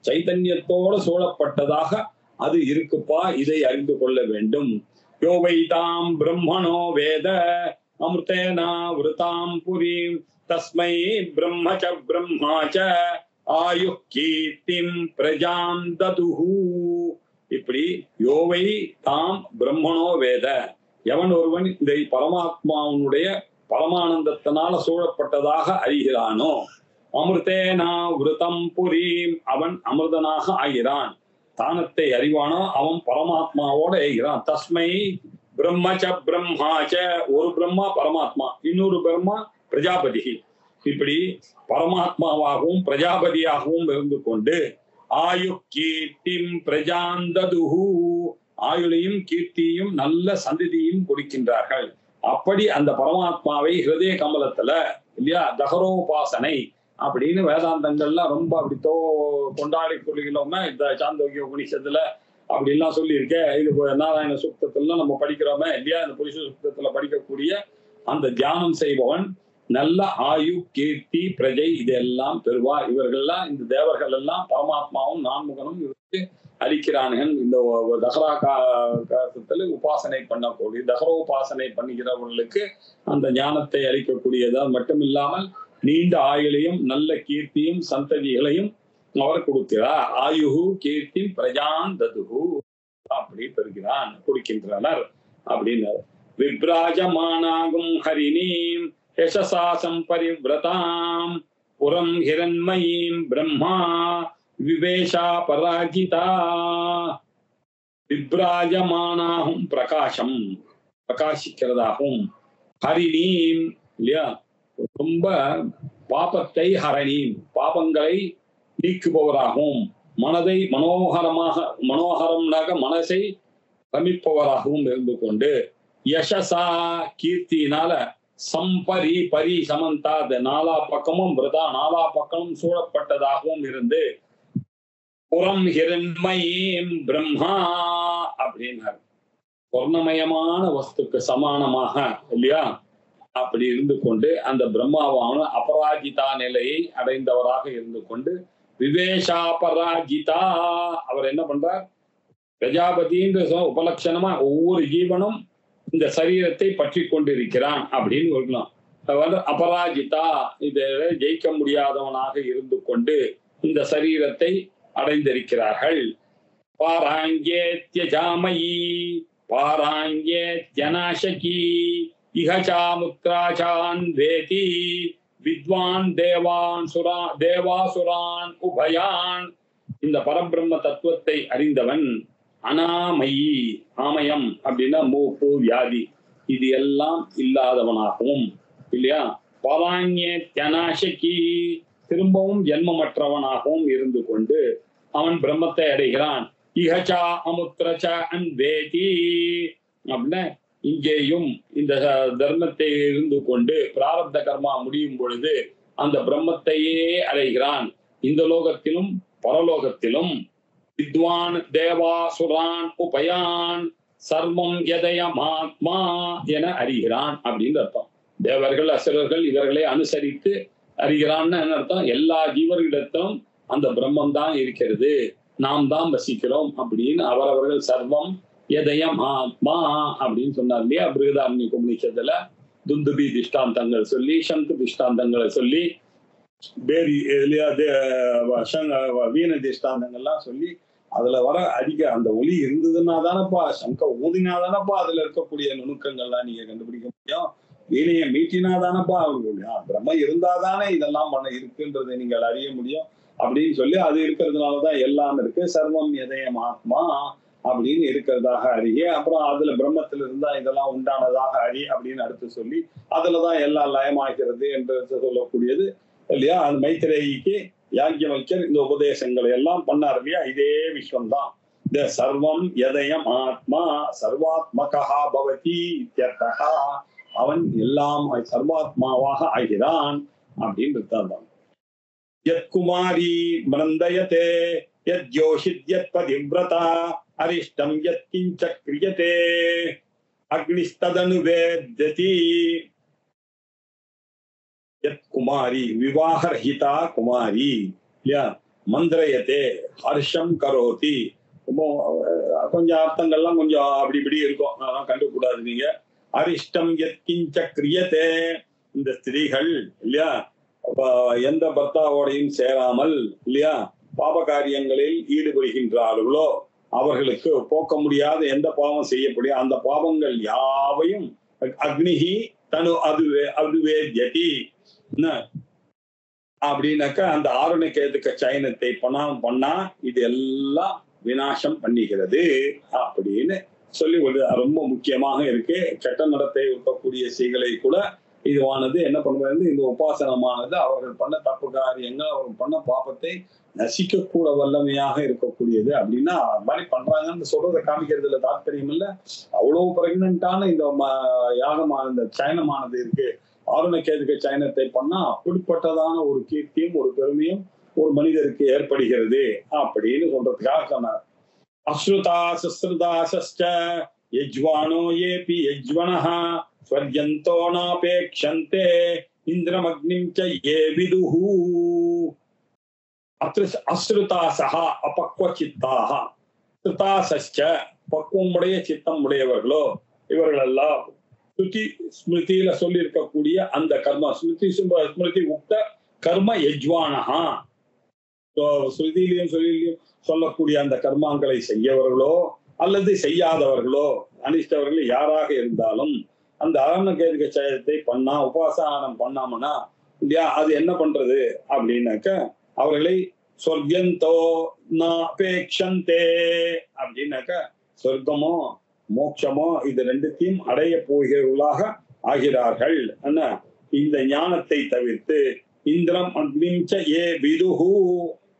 சைத்தன்யத்தோட சூழப்பட்டதாக அது இருக்குப்பா. இதை அறிந்து கொள்ள வேண்டும். யோவைதாம் பிரம்மணோ வேத அமிர்தேனா விருதாம் புரீம் தஸ்மை பிரம்ம ச பிரம்மா ச ஆயு கீர்த்திம் பிரஜாம் ததுஹு. இப்படி யோவை தாம் பிரம்மணோ வேத, எவன் ஒருவன் இதை பரமாத்மாவுடைய பரமானந்தத்தினால சூழப்பட்டதாக அறிகிறானோ, அமிர்தேனா விருதம் புரீம் அவன் அமிர்தனாக ஆகிறான். தானத்தை அறிவானோ அவன் பரமாத்மாவோட ஆகிறான். தஸ்மை பிரம்ம ச பிரம்மா ச, ஒரு பிரம்மா பரமாத்மா, இன்னொரு பிரம்மா பிரஜாபதி. இப்படி பரமாத்மாவாகவும் பிரஜாபதியாகவும் இருந்து கொண்டு ஆயு கீர்த்திம் பிரஜாந்ததுஹு ஆயுளையும் கீர்த்தியும் நல்ல சந்ததியும் கொடுக்கின்றார்கள். அப்படி அந்த பரமாத்மாவை ஹிருதய கமலத்துல இல்லையா தகரோபாசனை அப்படின்னு வேதாந்தங்கள்லாம் ரொம்ப அப்படி கொண்டாடி கொள்கிறோமே. இந்த சாந்தோக்கிய உபனிஷத்துல அப்படி எல்லாம் சொல்லியிருக்க. இது நாராயண சூக்தத்துல நம்ம படிக்கிறோமே இல்லையா, இந்த புருஷ சூக்தத்துல படிக்கக்கூடிய அந்த தியானம் செய்பவன் நல்ல ஆயு கீர்த்தி பிரஜை இதெல்லாம் பெறுவா. இவர்கள்லாம் இந்த தேவர்கள் எல்லாம் பரமாத்மாவும் நான்முகனும் இவருக்கு அளிக்கிறானுகள். இந்த தசரா காலத்துல உபாசனை பண்ணக்கூடிய தசரோபாசனை பண்ணுகிறவர்களுக்கு அந்த ஞானத்தை அளிக்கக்கூடியதா மட்டும் இல்லாமல் நீண்ட ஆயுளையும் நல்ல கீர்த்தியும் சந்ததிகளையும் அவர் கொடுக்கிறார். ஆயுகு கீர்த்தி பிரஜான் ததுகு அப்படி பெறுகிறான், கொடுக்கின்றனர் அப்படின்னு. விப்ராஜமானாகும் ஹரிணீம் யசசாசம் பரிவ்ரதாம் புரம் ஹிரண்மயீம் பிரம்மா விவேஷா பராஜிதா. விப்ராஜமானாகும் பிரகாசம் பிரகாசிக்கிறதாகும், ஹரிணீம் இல்லையா ரொம்ப பாபத்தை ஹரணீம் பாபங்களை நீக்குபவராகவும், மனதை மனோகரம்னாக மனசை ரமிப்பவராகவும் இருந்து கொண்டு, யசசா கீர்த்தினால சம்பரி பரி சமந்தாத் நாலா பக்கமும் விரதா நாலா பக்கமும் சூழப்பட்டதாகவும் இருந்து, புறம் ஹிரண்மயீம் பிரம்மா அப்படின்னாரு. சொர்ணமயமான வஸ்துக்கு சமானமாக இல்லையா அப்படி இருந்து கொண்டு அந்த பிரம்மாவான அபராஜிதா நிலையை அடைந்தவராக இருந்து கொண்டு, விவேஷா பராஜிதா அவர் என்ன பண்றார்? பிரஜாபதின்ற உபலட்சணமா ஒவ்வொரு ஜீவனும் இந்த சரீரத்தை பற்றி கொண்டிருக்கிறான் அப்படின்னு இருக்கலாம். அபராஜிதா இதை ஜெயிக்க முடியாதவனாக இருந்து கொண்டு இந்த சரீரத்தை அடைந்திருக்கிறார்கள். பாராங்கே தியஜாமயி பாராங்கே தியநாசகி இஹசாமுத்ராசான் வேதி வித்வான் தேவாசுரான் உபயான். இந்த பரபிரம்ம தத்துவத்தை அறிந்தவன் அனாமயி, ஆமயம் அப்படின்னா மூப்பு வியாதி இது எல்லாம் இல்லாதவனாகவும் இல்லையா, பராங்கே தியநாசகி திரும்பவும் ஜென்மமற்றவனாகவும் இருந்து கொண்டு அவன் பிரம்மத்தை அடைகிறான். இஹசா அமுத்ரச அன்வேதி அப்படின்னா இங்கேயும் இந்த தர்மத்தை இருந்து கொண்டு பிராரப்த கர்மா முடியும் பொழுது அந்த பிரம்மத்தையே அடைகிறான். இந்த லோகத்திலும் பரலோகத்திலும் வித்வான் தேவாசுரான் உபயான் சர்வம் எதயமாத்மா என அறிகிறான் அப்படின்னு அர்த்தம். தேவர்கள் அசுரர்கள் இவர்களை அனுசரித்து அறிகிறான்னு என்ன அர்த்தம்? எல்லா ஜீவர்களிடத்திலும் அந்த பிரம்மம் தான் இருக்கிறது, நாம் தான் வசிக்கிறோம் அப்படின்னு அவரவர்கள் சர்வம் எதயம் ஆத்மா அப்படின்னு சொன்னார் இல்லையா. பிருகதாரண்ய உபநிஷத்துல துந்துபி திஷ்டாந்தங்கள் சொல்லி சங்கு திஷ்டாந்தங்களை சொல்லி பேரி வீண திஷ்டாந்தங்கள்லாம் சொல்லி அதுல வர அதிக அந்த ஒலி இருந்ததுன்னா தானப்பா, சங்க ஊதினா தானப்பா அதுல இருக்கக்கூடிய நுணுக்கங்கள்லாம் நீங்க கண்டுபிடிக்க முடியும். வீணைய மீட்டினா தானப்பா பிரம்ம இருந்தாதானே இதெல்லாம் பண்ண இருக்குன்றதை நீங்கள் அறிய முடியும் அப்படின்னு சொல்லி அது இருக்கிறதுனாலதான் எல்லாம் இருக்கு. சர்வம் எதயம் ஆத்மா அப்படின்னு இருக்கிறதாக அறிய, அப்புறம் அதுல பிரம்மத்துல இருந்தா இதெல்லாம் உண்டானதாக அறி அப்படின்னு அடுத்து சொல்லி அதுலதான் எல்லாம் லயமாகிறது என்று சொல்லக்கூடியது இல்லையா. அந்த மைத்திரேயிக்கு யாஜ்ஞவல்யர் இந்த உபதேசங்களை எல்லாம் பண்ணார் இல்லையா? இதே விஷயம் தான். இந்த சர்வம் யதயம் ஆத்மா சர்வாத்மகா பவதி இத்யர்த்தஹ. அவன் எல்லாம் சர்வாத்மாவாக ஆகிறான் அப்படின்னு இருந்தான். யத் குமாரி மனந்தயதே யத் யோஷித் யத் பதிவ்ரதா அரிஷ்டம் யத் கிஞ்ச கிரியதே அக்னிஸ்ததனு வேத்யதி. யத் குமாரி விவாகரஹிதா குமாரி இல்லையா? மந்திரயத்தே ஹர்ஷம் கரோதி. கொஞ்சம் அர்த்தங்கள்லாம் கொஞ்சம் அப்படி இப்படி இருக்கும், அதெல்லாம் கண்டுக்கூடாது நீங்க. அரிஷ்டம் யத் கிஞ்ச கிரியதே. இந்த ஸ்திரீகள் இல்லையா எந்த பர்த்தாவோடையும் சேராமல் இல்லையா பாப காரியங்களில் ஈடுபடுகின்றார்களோ அவர்களுக்கு போக்க முடியாத எந்த பாவம் செய்யக்கூடிய அந்த பாவங்கள் யாவையும் அக்னிஹி தனு அதுவே ஜதி அப்படின்னாக்கா அந்த ஆருணிகேதுக்க சயனத்தை பண்ணா இது எல்லாம் விநாசம் பண்ணிக்கிறது அப்படின்னு சொல்லி ரொம்ப முக்கியமாக இருக்கு. கெட்ட நடத்தை இருக்கக்கூடிய ஸ்திரீகளை கூட இதுவானது என்ன பண்ணுவது, இந்த உபாசனமானது அவர்கள் பண்ண தப்பு காரியங்கள் அவர்கள் பண்ண பாப்பத்தை நசிக்க கூட வல்லமையாக இருக்கக்கூடியது அப்படின்னா அது மாதிரி பண்றாங்கன்னு சொல்றதை காமிக்கிறதுல தாற்பயம் இல்லை. அவ்வளவு பிரெக்னன்டான இந்த யாகமான இந்த சயனமானது இருக்கு. ஆருணகேதுக சயனத்தை பண்ணா அப்படிப்பட்டதான ஒரு கீர்த்தியும் ஒரு பெருமையும் ஒரு மனிதருக்கு ஏற்படுகிறது அப்படின்னு சொல்றதுக்காக சொன்னார். அஸ்ருதா சஸ்ருதாசஸ்ச யஜ்வானோ ஏபி யஜ்வனஹ ஸ்வர்யந்தோ நாபேக்ஷந்தே இந்திரமக்னிம் ச ஏ விதுஹு. அஸ்ருதாசஹ அபக்வசித்தாஹ ஸ்ருதாசஸ்ச பக்குவமுடைய சித்தம் உடையவர்களோ இவர்களெல்லாம் ஸ்ருதி ஸ்மிருதியில சொல்லி இருக்கக்கூடிய அந்த கர்ம ஸ்மிருதி உக்த கர்ம யஜ்வானஹா, ஸ்ருதியிலையும் சொல்லிலையும் சொல்லக்கூடிய அந்த கர்மாங்களை செய்யவர்களோ அல்லது செய்யாதவர்களோ அனிஷ்டவர்கள் யாராக இருந்தாலும் அந்த ஆருணகேதுக சயனத்தை பண்ணா உபாசனம் பண்ணாமனா இல்லையா அது என்ன பண்றது அப்படின்னாக்க அவர்களை சொர்க்கந்தோ நாபேக்ஷந்தே அப்படின்னாக்க சொர்க்கமோ மோட்சமோ இது ரெண்டுத்தையும் அடைய போகிறவர்களாக ஆகிறார்கள். என்ன இந்த ஞானத்தை தவிர்த்து இந்திரம் அக்னிம் ச ஏ விதுஹு,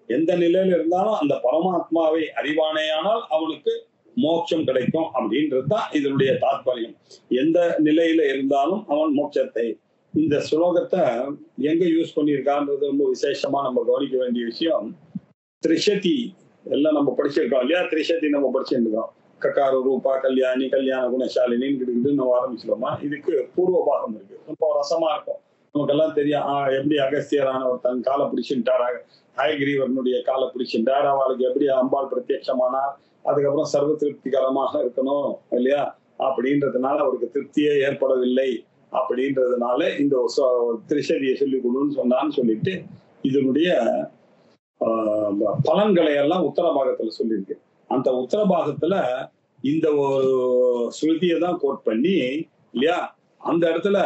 எந்த நிலையில இருந்தாலும் அந்த பரமாத்மாவை அறிவானேயானால் அவனுக்கு மோட்சம் கிடைக்கும் அப்படின்றதுதான் இதனுடைய தாற்பயம். எந்த நிலையில இருந்தாலும் அவன் மோட்சத்தை. இந்த ஸ்லோகத்தை எங்க யூஸ் பண்ணியிருக்கான்றது ரொம்ப விசேஷமா நம்ம கவனிக்க வேண்டிய விஷயம். திரிஷதி எல்லாம் நம்ம படிச்சிருக்கோம் இல்லையா? திரிஷதி நம்ம படிச்சிருக்கோம். ககார ரூபா கல்யாணி கல்யாண குணசாலினின்னு கிட்டுக்கிட்டு நம்ம ஆரம்பிச்சிடோமா. இதுக்கு பூர்வ பாகம் இருக்கு, ரொம்ப ரசமா இருக்கும். நமக்கெல்லாம் தெரியும் எப்படி அகஸ்தியரானவர் தன் காலை பிடிச்சுட்டாரா, ஹயகிரீவனுடைய காலை பிடிச்சுட்டார், அவளுக்கு எப்படி அம்பாள் பிரத்யட்சமானார், அதுக்கப்புறம் சர்வ திருப்திகரமாக இருக்கணும் இல்லையா அப்படின்றதுனால அவருக்கு திருப்தியே ஏற்படவில்லை அப்படின்றதுனால இந்த திரிஷதியை சொல்லி கொடுன்னு சொன்னான்னு சொல்லிட்டு இதனுடைய பலன்களை எல்லாம் உத்தர பாகத்துல சொல்லியிருக்கு. அந்த உத்தர பாகத்துல இந்த ஒரு ஸ்ருதியை தான் கோட் பண்ணி இல்லையா அந்த இடத்துல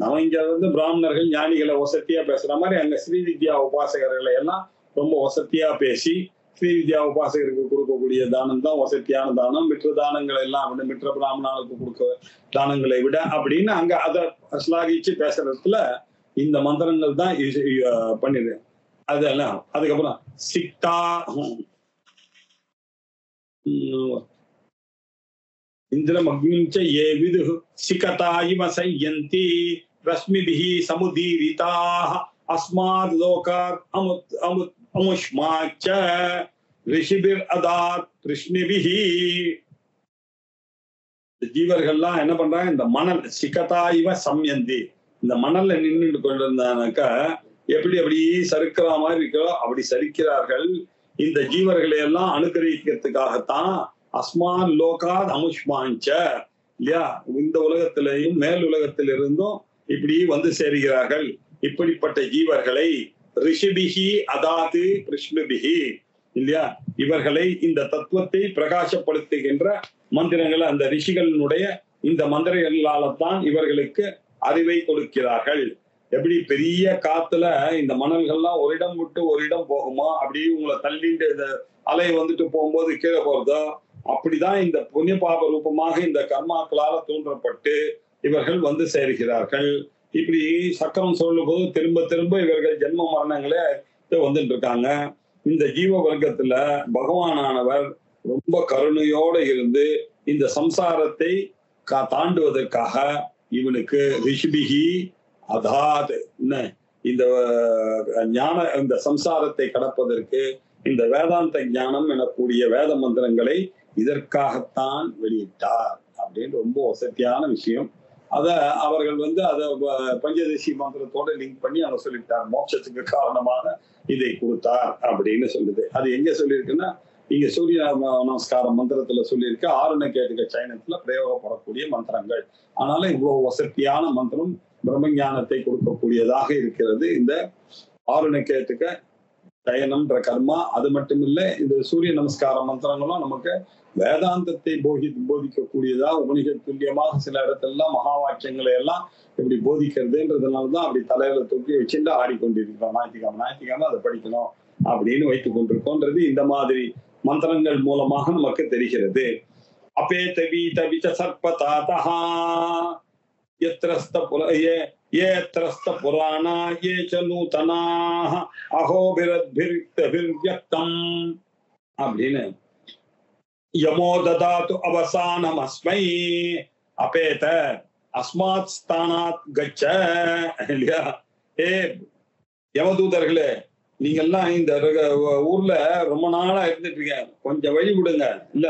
நம்ம இங்க வந்து பிராமணர்கள் ஞானிகளை வசத்தியா பேசுற மாதிரி அங்க ஸ்ரீ வித்யா உபாசகர்களை எல்லாம் ரொம்ப வசத்தியா பேசி ஸ்ரீ வித்யா உபாசகருக்கு கொடுக்கக்கூடிய தானம் தான் வசத்தியான தானம். மிற்ற தானங்களை எல்லாம் விட மிற்ற பிராமணனுக்கு கொடுக்க தானங்களை விட அப்படின்னு அங்க அதை ஸ்லாகிச்சு பேசுறதுல இந்த மந்திரங்கள் தான் பண்ணிடு. அதெல்லாம் அதுக்கப்புறம் சிக்தா இந்திரம் அக்னிம் ச ஏ விதுஹு சிகதா இவ சய்யந்தி ரஸ்மிபிஹி சமுதீரிதாஹ அஸ்மாத் லோகாத் அமுஷ்மாச்ச ரிஷிபிர் அதாத் கிருஷ்ணிபிஹி. ஜீவர்கள்லாம் என்ன பண்றாங்க, இந்த மணல் சிகதா இவ சம்யந்தி, இந்த மணல்ல நின்றுட்டு கொண்டிருந்தானாக்கா எப்படி அப்படி சறுக்கிற மாதிரி இருக்கிறோ அப்படி சரிக்கிறார்கள். இந்த ஜீவர்களை எல்லாம் அனுகிரகிக்கிறதுக்காகத்தான் அஸ்மான் லோகாத் அமுஷ்மாஞ்ச இல்லையா இந்த உலகத்திலையும் மேல் உலகத்திலிருந்தும் இப்படி வந்து சேருகிறார்கள். இப்படிப்பட்ட ஜீவர்களை ரிஷிபிஹி அதாது கிருஷ்ணபிஹி இல்லையா இவர்களை இந்த தத்துவத்தை பிரகாசப்படுத்துகின்ற மந்திரங்கள் அந்த ரிஷிகளினுடைய இந்த மந்திரங்களால்தான் இவர்களுக்கு அறிவை கொடுக்கிறார்கள். எப்படி பெரிய காத்துல இந்த மணல்கள்லாம் ஒரு இடம் விட்டு ஒரு இடம் போகுமா, அப்படி உங்களை தள்ளிட்டு இந்த அலை வந்துட்டு போகும்போது கீழே போறதோ அப்படிதான் இந்த புண்ணிய பாப ரூபமாக இந்த கர்மாக்களால தூண்டப்பட்டு இவர்கள் வந்து சேர்கிறார்கள். இப்படி சக்கரம் சொல்லும் போது திரும்ப திரும்ப இவர்கள் ஜென்ம மரணங்களை வந்துட்டு இருக்காங்க. இந்த ஜீவ வர்க்கத்துல பகவானானவர் ரொம்ப கருணையோட இருந்து இந்த சம்சாரத்தை தாண்டுவதற்காக இவனுக்கு ரிஷிபிகி அதாத் இந்த ஞான இந்த சம்சாரத்தை கடப்பதற்கு இந்த வேதாந்த ஞானம் எனக்கூடிய வேத மந்திரங்களை இதற்காகத்தான் வெளியிட்டார் அப்படின்னு ரொம்ப வசதியான விஷயம். அத அவர்கள் அத பஞ்சதசி மந்திரத்தோட லிங்க் பண்ணி அவங்க சொல்லிட்டார். மோட்சத்துக்கு காரணமாக இதை கொடுத்தார் அப்படின்னு சொல்லுது. அது எங்க சொல்லியிருக்குன்னா இங்க சூரிய நமஸ்கார மந்திரத்துல சொல்லியிருக்க ஆருணகேதுக சைனத்துல பிரயோகப்படக்கூடிய மந்திரங்கள். ஆனால இவ்வளவு வசதியான மந்திரம் பிரம்ம ஞானத்தை கொடுக்கக்கூடியதாக இருக்கிறது இந்த ஆருணகேதுக சயனம்ன்ற கர்மா. அது மட்டும் இல்ல இந்த சூரிய நமஸ்கார மந்திரங்களும் நமக்கு வேதாந்தத்தை போதிக்கக்கூடியதா உபனிஷத் துல்லியமாக சில இடத்துல மகா வாக்கியங்களை எல்லாம் இப்படி போதிக்கிறதுன்றதுனாலதான் அப்படி தலையில தூக்கி வச்சுட்டு ஆடிக்கொண்டிருக்கிறோம். ஞாயிற்றுக்கிழமை அதை படிக்கணும் அப்படின்னு வைத்துக் கொண்டிருக்கோன்றது இந்த மாதிரி மந்திரங்கள் மூலமாக நமக்கு தெரிகிறது. அபேத வீத விச சர்பதாதஹ யத்ரஸ்த புராணா யே ச நூதனாஹ அஹோபிரத்பிர்வியக்தம் அப்படின்னு யமோ ததாது அவசானமஸ்மை அபேத அஸ்மாத் ஸ்தானாத் கச்ச இல்லையா. ஏ யமதூதர்களே, நீங்க எல்லாம் இந்த ஊர்ல ரொம்ப நாளா இருந்துட்டு இருக்க, கொஞ்சம் வழி விடுங்க. இல்ல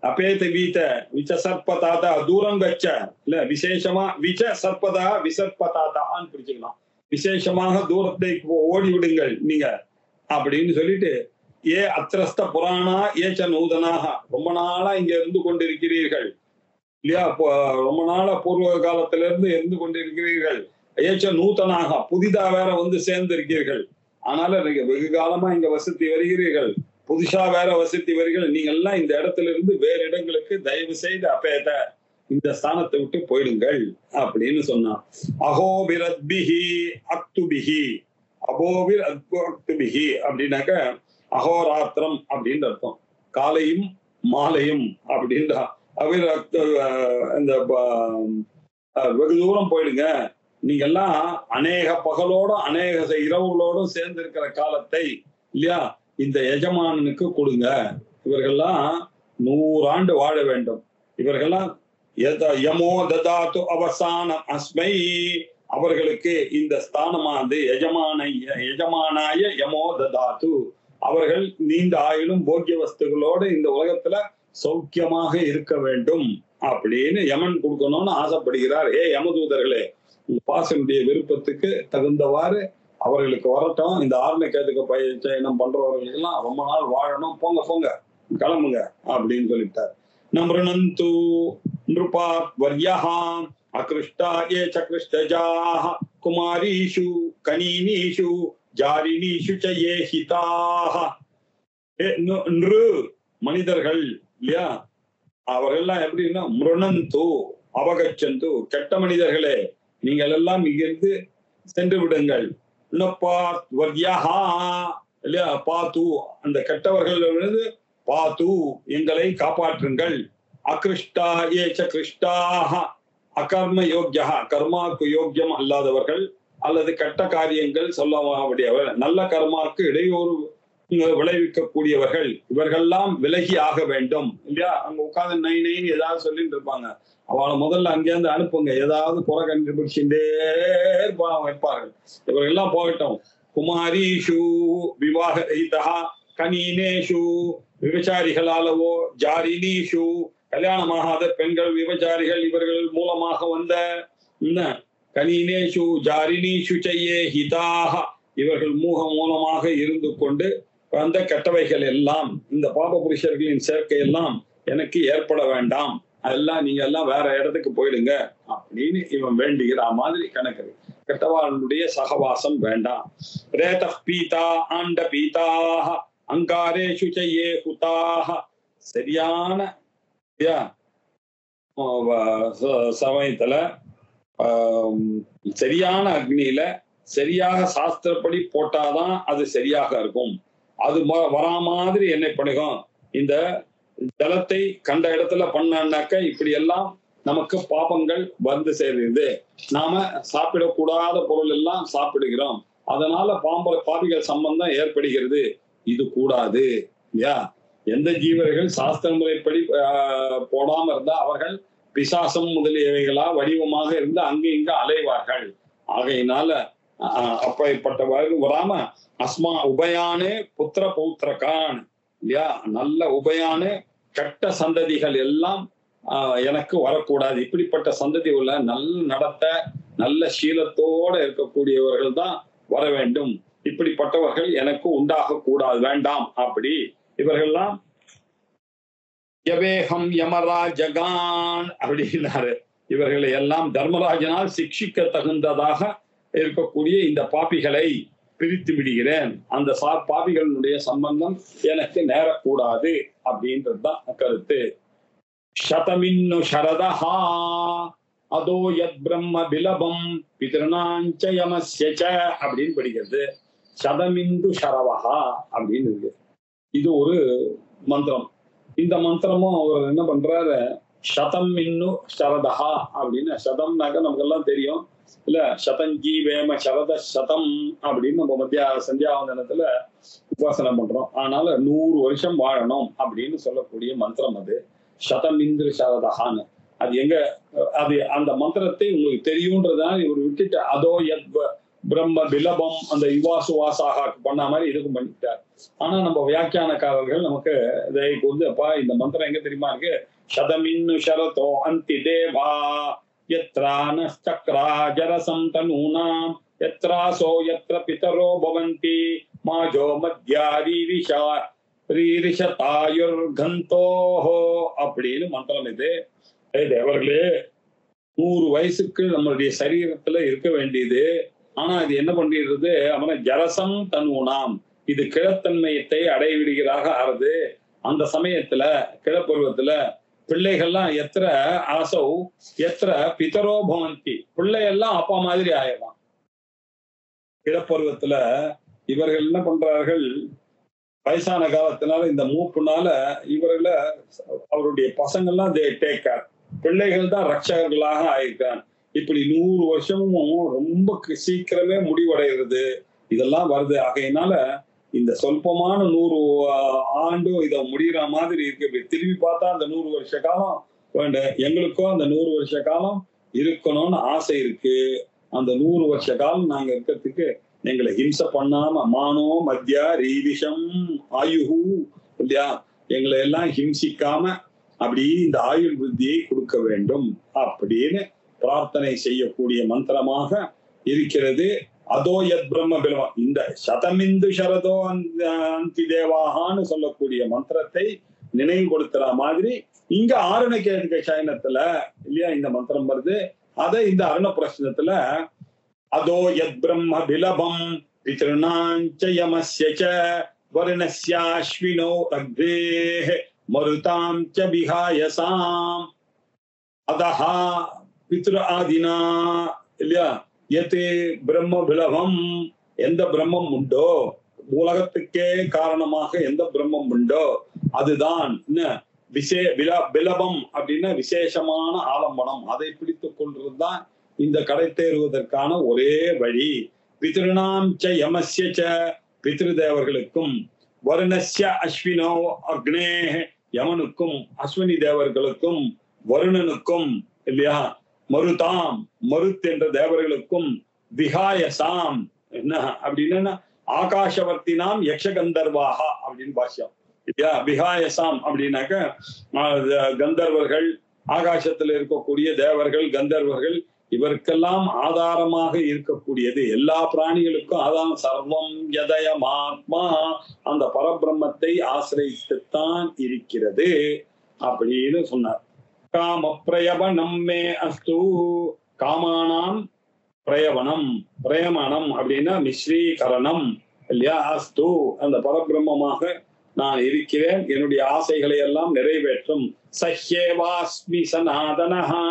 அபேத வீத விச சர்பதாதா தூரம் கச்ச இல்ல விசேஷமா விச சர்பதா விசர்பதாதான்னு பிடிச்சுக்கலாம். விசேஷமாக தூரத்தை ஓடி விடுங்கள் நீங்க அப்படின்னு சொல்லிட்டு ஏ அத்திரஸ்த புராணா ஏச்ச நூதனாக ரொம்ப நாளா இங்க இருந்து கொண்டிருக்கிறீர்கள் இல்லையா. ரொம்ப நாளா பூர்வ காலத்துல இருந்து கொண்டிருக்கிறீர்கள். ஏச்ச நூதனாக புதிதா வேற சேர்ந்து இருக்கீர்கள். ஆனால நீங்க வெகு காலமா இங்க வசதி வருகிறீர்கள், புதுசா வேற வசதி வருகிறீர்கள். நீங்க எல்லாம் இந்த இடத்துல இருந்து வேறு இடங்களுக்கு தயவு செய்து அப்பேத இந்த ஸ்தானத்தை விட்டு போயிடுங்கள் அப்படின்னு சொன்னான். அகோபிரத்பிஹி அக்துபிஹி அகோபிர் அக்துபிஹி அப்படின்னாக்க அகோராத்திரம் அப்படின்னு அர்த்தம். காலையும் மாலையும் அப்படின்ற அவர் இந்த வெகு தூரம் போயிடுங்க. நீங்க எல்லாம் அநேக பகலோடும் அநேக இரவுகளோடும் சேர்ந்து இருக்கிற காலத்தை இல்லையா இந்த எஜமானனுக்கு கொடுங்க. இவர்கள்லாம் 100 ஆண்டு வாழ வேண்டும். இவர்கள்லாம் யமோ ததாது அவசானம் அஸ்மை அவர்களுக்கு இந்த ஸ்தானமானது எஜமானாய யமோ ததாது அவர்கள் நீண்ட ஆயுளும் போக்கிய வஸ்துகளோடு இந்த உலகத்துல சௌக்கியமாக இருக்க வேண்டும் அப்படின்னு யமன் கொடுக்கணும்னு ஆசைப்படுகிறார். ஏ யமதூதர்களே, பாசனுடைய விருப்பத்துக்கு தகுந்தவாறு அவர்களுக்கு வரட்டும். இந்த ஆர்ணகேதுக பயணம் பண்றவர்களுக்கு எல்லாம் ரொம்ப நாள் வாழணும், போங்க போங்க கிளம்புங்க அப்படின்னு சொல்லிட்டார். நம்ருணந்து நிருபாத் வர்யஹாம் அகிருஷ்டா ஏ சக்ருஷ்டஜாஹ குமாரீஷு கனீனீஷு ஜாரினீஷு ச ஏ ஹிதாஹ. மனிதர்கள் இல்லையா, அவர்கள்லாம் எப்படின்னா மிருணந்து அவகச்சந்து கெட்ட மனிதர்களே நீங்கள் எல்லாம் இங்கிருந்து சென்று விடுங்கள். இல்லையா பாத்து அந்த கெட்டவர்கள் பாத்து எங்களை காப்பாற்றுங்கள். அகிருஷ்டா ஏச்ச கிருஷ்டாஹ அகர்ம யோக்கியா கர்மாக்கு யோக்கியம் அல்லாதவர்கள் அல்லது கெட்ட காரியங்கள் சொல்லக்கூடியவர் நல்ல கர்மாக்கு இடையூறு விளைவிக்கக்கூடியவர்கள் இவர்கள்லாம் விலகி ஆக வேண்டும் இல்லையா. அங்க உட்காந்து நைன்னு ஏதாவது சொல்லிட்டு இருப்பாங்க. அவளை முதல்ல அங்கேருந்து அனுப்புங்க. ஏதாவது குறை கண்டுபிடிச்சுட்டே வைப்பார்கள். இவர்கள்லாம் போகட்டும். குமாரீஷு விவாஹிதா கனீனேஷு விபச்சாரிகளாலவோ ஜாரினீஷு கல்யாணமாகாத பெண்கள் விபச்சாரிகள் இவர்கள் மூலமாக வந்த கனீனேஷு ஜாரினீஷு செய்யே ஹிதாக இவர்கள் மூலமாக இருந்து கொண்டு அந்த கெட்டவைகள் எல்லாம் இந்த பாப புருஷர்களின் சேர்க்கை எல்லாம் எனக்கு ஏற்பட வேண்டாம். அதெல்லாம் நீங்க எல்லாம் வேற இடத்துக்கு போயிடுங்க அப்படின்னு இவன் வேண்டுகிற மாதிரி கணக்கு. கெட்டவாளுடைய சகவாசம் வேண்டாம். ரேத பீதா ஆண்ட பீதாக அங்காரேஷு செய்யே குதாக சரியான சமயத்துல சரியான அக்னியில சரியாக சாஸ்திரப்படி போட்டாதான் அது சரியாக இருக்கும். அது வரா மாதிரி என்ன பண்ணுகும், இந்த ஜலத்தை கண்ட இடத்துல பண்ணாக்க இப்படி எல்லாம் நமக்கு பாபங்கள் வந்து சேருது. நாம சாப்பிடக்கூடாத பொருள் எல்லாம் சாப்பிடுகிறோம். அதனால பாபிகள் சம்பந்தம் ஏற்படுகிறது. இது கூடாது இல்லையா? எந்த ஜீவர்கள் சாஸ்திர முறைப்படி போடாம இருந்தா அவர்கள் பிசாசம் முதலியவைகளா வடிவமாக இருந்து அங்கு இங்கு அலைவார்கள். ஆகையினால அப்படிப்பட்டவர்கள் வராம அஸ்மா உபயானே புத்திர பௌத்திரகான் இல்லையா? நல்ல உபயானே கெட்ட சந்ததிகள் எல்லாம் எனக்கு வரக்கூடாது. இப்படிப்பட்ட சந்ததி உள்ள நல்ல நடத்த நல்ல சீலத்தோட இருக்கக்கூடியவர்கள் தான் வர வேண்டும். இப்படிப்பட்டவர்கள் எனக்கு உண்டாக கூடாது, வேண்டாம். அப்படி இவர்கள்லாம் யவேகம் யமராஜகான் அப்படின்னாரு. இவர்களை எல்லாம் தர்மராஜனால் சிக்ஷிக்க தகுந்ததாக இருக்கக்கூடிய இந்த பாபிகளை பிரித்து விடுகிறேன். அந்த பாபிகளுடைய சம்பந்தம் எனக்கு நேரக்கூடாது அப்படின்றதுதான் கருத்து. சதமின்னு சரதஹா அதோ யத் பிரம்ம பிலபம் பிதர்ணாஞ்ச யமஸ்ய அப்படின்னு படிக்கிறது. சதமிந்து சரவஹா அப்படின்னு இருக்கு. இது ஒரு மந்திரம். இந்த மந்திரமும் அவர் என்ன பண்றாரு, சதம் இன்னு சரதஹா அப்படின்னு. சதம்னாக்க நமக்கு எல்லாம் தெரியும் இல்ல, சதஞ்சி வேம சரத சதம் அப்படின்னு நம்ம சந்தியாவந்தனத்துல உபாசனை பண்றோம். அதனால 100 வருஷம் வாழணும் அப்படின்னு சொல்லக்கூடிய மந்திரம் அது. சதம் இந்து சரதஹான்னு. அது எங்க, அது அந்த மந்திரத்தை உங்களுக்கு தெரியும்ன்றதுனால இவர் விட்டுட்டு அதோ யத் பிரம்ம பிலபம் அந்த யுவாசு வாசாக பண்ண மாதிரி இதுக்கும் பண்ணிட்டார். ஆனா நம்ம வியாக்கியானக்காரர்கள் நமக்கு இதை வந்து அப்பா இந்த மந்திரம் எங்க தெரியுமா இருக்கு, சதமின்னு ஷரதோ அந்தி தேவா யத்ரான சக்ரா ஜரசம் தனூனாம் யத்ராசோ யத்ர பிதரோ பவந்தி மாஜோ மத்யாரீரிஷா ரீரிஷதாயுர் கந்தோஹோ அப்படின்னு மந்திரம் இது. தேவர்களே, 100 வயசுக்கு நம்மளுடைய சரீரத்துல இருக்க வேண்டியது. ஆனா இது என்ன பண்ணிடுறது, அவனை ஜரசம் தன்னுனாம், இது கிழத்தன்மையத்தை அடைவிடுகிறாக ஆறுது. அந்த சமயத்துல கிழப்பருவத்துல பிள்ளைகள்லாம் எத்திர ஆசௌ எத்திர பிதரோ பவந்தி, பிள்ளையெல்லாம் அப்பா மாதிரி ஆயிடலாம். கிழப்பருவத்துல இவர்கள் என்ன பண்றார்கள், வயசான காலத்தினால இந்த மூப்புனால இவர்கள அவருடைய பசங்கள்லாம் டேக் கேர், பிள்ளைகள் தான் ரட்சகர்களாக ஆயிருக்கான். இப்படி 100 வருஷமும் ரொம்ப சீக்கிரமே முடிவடைகிறது. இதெல்லாம் வருது. ஆகையினால இந்த சொல்பமான 100 ஆண்டும் இதை முடிகிற மாதிரி இருக்கு. திரும்பி பார்த்தா அந்த 100 வருஷ காலம் வேண்டாம், எங்களுக்கும் அந்த 100 வருஷ காலம் இருக்கணும்னு ஆசை இருக்கு. அந்த 100 வருஷ காலம் நாங்க இருக்கிறதுக்கு எங்களை ஹிம்சை பண்ணாம மானோ மத்தியா ரீவிஷம் ஆயுகு இல்லையா, எங்களை எல்லாம் ஹிம்சிக்காம அப்படி இந்த ஆயுள் விருத்தியை கொடுக்க வேண்டும் அப்படின்னு பிரார்த்தனை செய்யக்கூடிய மந்திரமாக இருக்கிறது. அதோ யத் பிரம்ம பிலவம், இந்த சதமிந்து சரதோ அந்தி தேவாகான்னு சொல்லக்கூடிய மந்திரத்தை நினைவுபடுத்துற மாதிரி இங்க ஆரணகேதுக சயனத்துல இல்லையா இந்த மந்திரம் வருது. அதை இந்த அருண பிரശ്னத்துல அதோ யத் பிரம்ம பிலபம் பித்ருணாஞ்ச யமஸ்ய வருணஸ்யாஸ்வினோ அக்ரேஹ மருதாம் ச விஹாயசாம் அதஹா பித்ரு ஆதினா இல்லையா எது பிரம்ம பிலவம், எந்த பிரம்மம் உண்டோ உலகத்துக்கே காரணமாக எந்த பிரம்மம் உண்டோ அதுதான் பிலபம் அப்படின்னா விசேஷமான ஆலம்பனம். அதை பிடித்துக் கொண்டிருந்தான் இந்த கடை தேறுவதற்கான ஒரே வழி. பித்ருணாம் ச யமஸ்ய ச, பித்ரு தேவர்களுக்கும், வருணஸ்ய அஸ்வினோ அக்னே, யமனுக்கும் அஸ்வினி தேவர்களுக்கும் வருணனுக்கும் இல்லையா, மருதாம் மருத் என்ற தேவர்களுக்கும், விஹாயசாம் என்ன அப்படின்னா ஆகாஷவர்த்தினாம் யக்ஷகந்தர்வாக அப்படின்னு பாஷ்யம் இல்லையா. விஹாயசாம் அப்படின்னாக்க கந்தர்வர்கள், ஆகாசத்துல இருக்கக்கூடிய தேவர்கள், கந்தர்வர்கள், இவருக்கெல்லாம் ஆதாரமாக இருக்கக்கூடியது, எல்லா பிராணிகளுக்கும் ஆதாரம் சர்வம் யதயமாத்மா, அந்த பரபிரம்மத்தை ஆசிரியத்துத்தான் இருக்கிறது அப்படின்னு சொன்னார். காம பிரயவனம் மே அஸ்து, காமானாம் பிரயவனம், பிரயமனம் அப்படின்னா மிஸ்ரீகரணம் இல்லையா. அஸ்து அந்த பரபிரம்மமாக நான் இருக்கிறேன், என்னுடைய ஆசைகளை எல்லாம் நிறைவேற்றும். சஹ்யேவாஸ்மி சனாதனஹா,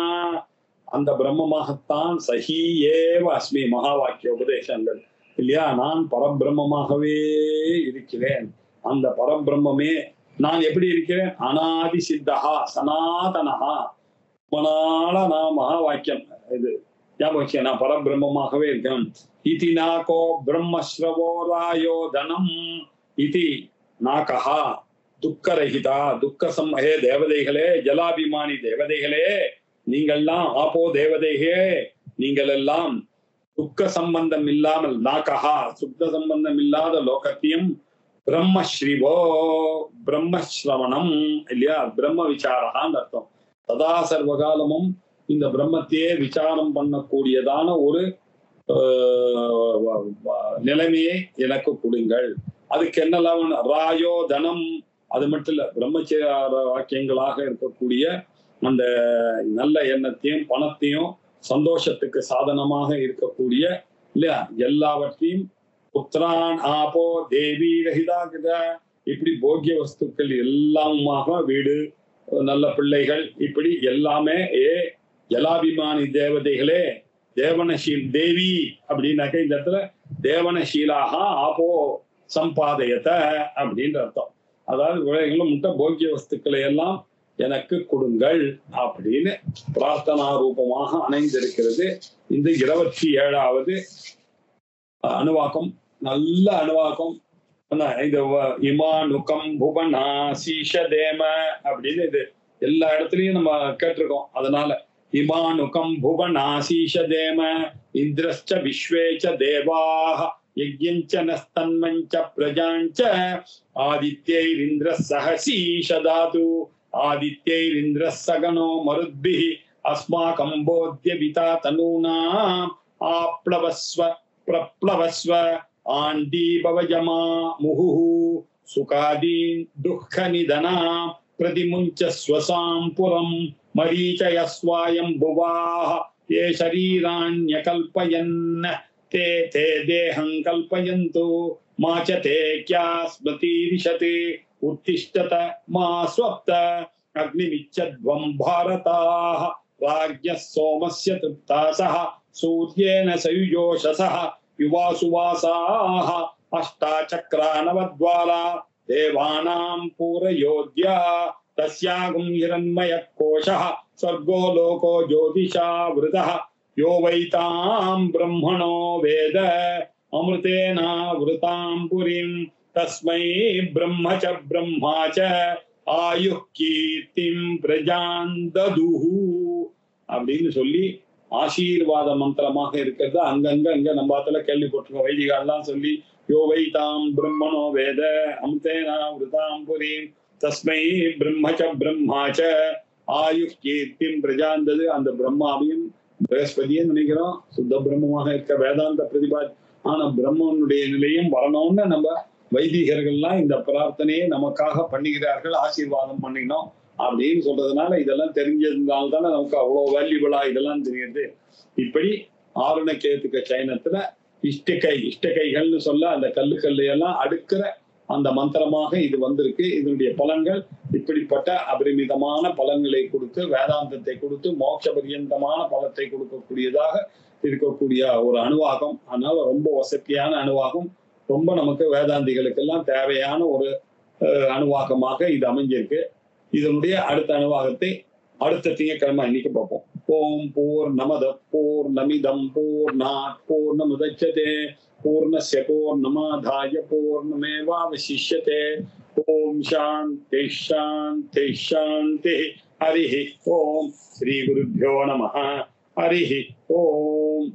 அந்த பிரம்மமாகத்தான் சஹி ஏவ அஸ்மி, மகா வாக்கிய உபதேசங்கள் இல்லையா. நான் பரபிரம்மமாகவே இருக்கிறேன். அந்த பரபிரம்மே நான் எப்படி இருக்கிறேன், அனாதி சித்தஹா சனாதனஹா, மனால நான் மகா வாக்கியம் இது ஞாபகம் நான் பரபிரம்மமாகவே இருக்கணும். இதி நாகோ பிரம்மஸ்ரவோ ராயோ தனம் இதி நாகா துக்கரஹிதா ஹே தேவதைகளே, ஜலாபிமானி தேவதைகளே, நீங்கள்லாம் ஆப்போ தேவதைகளே, நீங்கள் எல்லாம் துக்க சம்பந்தம் இல்லாமல் நாகா சுத்த சம்பந்தம் இல்லாத லோகத்தையும் பிரம்மஸ்ரீவோ பிரம்மஸ்ரவணம் இல்லையா, பிரம்ம விசாரகான்னு அர்த்தம். சதா சர்வகாலமும் இந்த பிரம்மத்தையே விசாரம் பண்ணக்கூடியதான ஒரு நிலைமையை எனக்கு கொடுங்கள். அதுக்கு என்னெல்லாம் ராயோ தனம், அது மட்டும் இல்ல பிரம்மச்சார வாக்கியங்களாக இருக்கக்கூடிய அந்த நல்ல எண்ணத்தையும் பணத்தையும் சந்தோஷத்துக்கு சாதனமாக இருக்கக்கூடிய இல்லையா எல்லாவற்றையும் புத்திரான் ஆபோ தேவி ரஹிதா கித இப்படி போக்கிய வஸ்துக்கள் எல்லாமாக வீடு நல்ல பிள்ளைகள் இப்படி எல்லாமே ஜலாபிமானி தேவதைகளே தேவனஷீல் தேவி அப்படின்னாக்க இந்த இடத்துல தேவனஷீலாக ஆபோ சம்பாதயத்த அப்படின்ற அர்த்தம். அதாவது விளைகளும் முட்டை போக்கிய வஸ்துக்களை எல்லாம் எனக்கு கொடுங்கள் அப்படின்னு பிரார்த்தனா ரூபமாக அமைந்திருக்கிறது இந்த 27வது அணுவாக்கம். நல்ல அணுவாக்கம். இந்த இமானுகம் புவனா சீஷதேம அப்படின்னு இது எல்லா இடத்துலயும் நம்ம கேட்டிருக்கோம். அதனால இமானுகம் புவனா சீஷதேம இந்திரஸ்ச விஸ்வேச்ச தேவாஹ யஜ்ஞஞ்ச நஸ்தன்மஞ்ச பிரஜாஞ்ச ஆதித்யைரிந்திர சஹசீஷதாது ஆதித்யைரிந்திர சகனோ மருத்பிஹ அஸ்மாகம் போத்யபிதா தனூனாம் ஆப்ளவஸ்வ பிரப்ளவஸ்வ ஆண்டீபவஜமா முஹுஹு சுகாதீன் துக்க நிதனாம் பிரதிமுஞ்ச ஸ்வசாம் புரம் மரீச்சயஸ்வாயம் புவாஹ ஏ ஷரீராண்யகல்பயன் ते ते देहं कल्पयन्तु मा च ते क्या स्मृतिरिषते उत्तिष्ठत मा स्वप्त अग्निमिच्छध्वं भारताः राज्ञः सोमस्य तृप्तासः सूर्येण सयुजोषसः युवासुवासाः अष्टाचक्रानवद्वारा देवानां पूरयोध्या तस्यागं हिरण्मयः कोशः स्वर्गो लोको ज्योतिषा वृतः यो वैतां ब्रह्मणो वेद अमृतेनावृतां पुरीं तस्मै ब्रह्म च आयुः कीर्तिं प्रजां ददुः அப்படின்னு சொல்லி ஆசீர்வாத மந்திரமாக இருக்கிறது. அங்கங்க நம்ம அதுல கேள்விப்பட்டிருக்கோம். வைதிகாலாம் சொல்லி யோ வைதாம் பிரம்மணோ வேத அமுதேனாவிருதாம் புரீம் தஸ்மை பிரம்ம ச ஆயுः கீர்த்திம் பிரஜாந்தது. அந்த பிரம்மாவையும் பிரகஸ்பதியும் நினைக்கிறோம் சுத்த பிரம்மமாக இருக்க வேதாந்த ஆனா பிரம்மனுடைய நிலையும் வரணும்னு நம்ம வைதிகர்கள்லாம் இந்த பிரார்த்தனையை நமக்காக பண்ணுகிறார்கள். ஆசீர்வாதம் பண்ணினோம் அப்படின்னு சொல்றதுனால இதெல்லாம் தெரிஞ்சதுனால்தானே நமக்கு அவ்வளவு வேல்யூபிளா இதெல்லாம் தெரியுது. இப்படி ஆருணகேதுக சயனத்துல இஷ்டகைகள்னு சொல்ல அந்த கல்லு எல்லாம் அடுக்கிற அந்த மந்திரமாக இது வந்திருக்கு. இதனுடைய பலன்கள் இப்படிப்பட்ட அபரிமிதமான பலன்களை கொடுத்து வேதாந்தத்தை கொடுத்து மோட்ச பரியந்தமான பலத்தை கொடுக்கக்கூடியதாக இருக்கக்கூடிய ஒரு அணுவாகம். அதனால ரொம்ப வசதியான அணுவாகம். ரொம்ப நமக்கு வேதாந்திகளுக்கெல்லாம் தேவையான ஒரு அணுவாக்கமாக இது அமைஞ்சிருக்கு. இதனுடைய அடுத்த அணுவாகத்தை அடுத்த திங்கட்கிழமை இன்னைக்கு பார்ப்போம். ஓம் பூர்ணமத பூர்ணமிதம் பூர்ணாத் பூர்ணமுதச்யதே பூர்ணஸ்ய பூர்ணமாதாய பூர்ணமேவாவசிஷ்யதே. ஓம் சாந்தி சாந்தி சாந்தி. ஹரி ஓம். ஸ்ரீ குருभ्यो நமः. ஹரி ஓம்.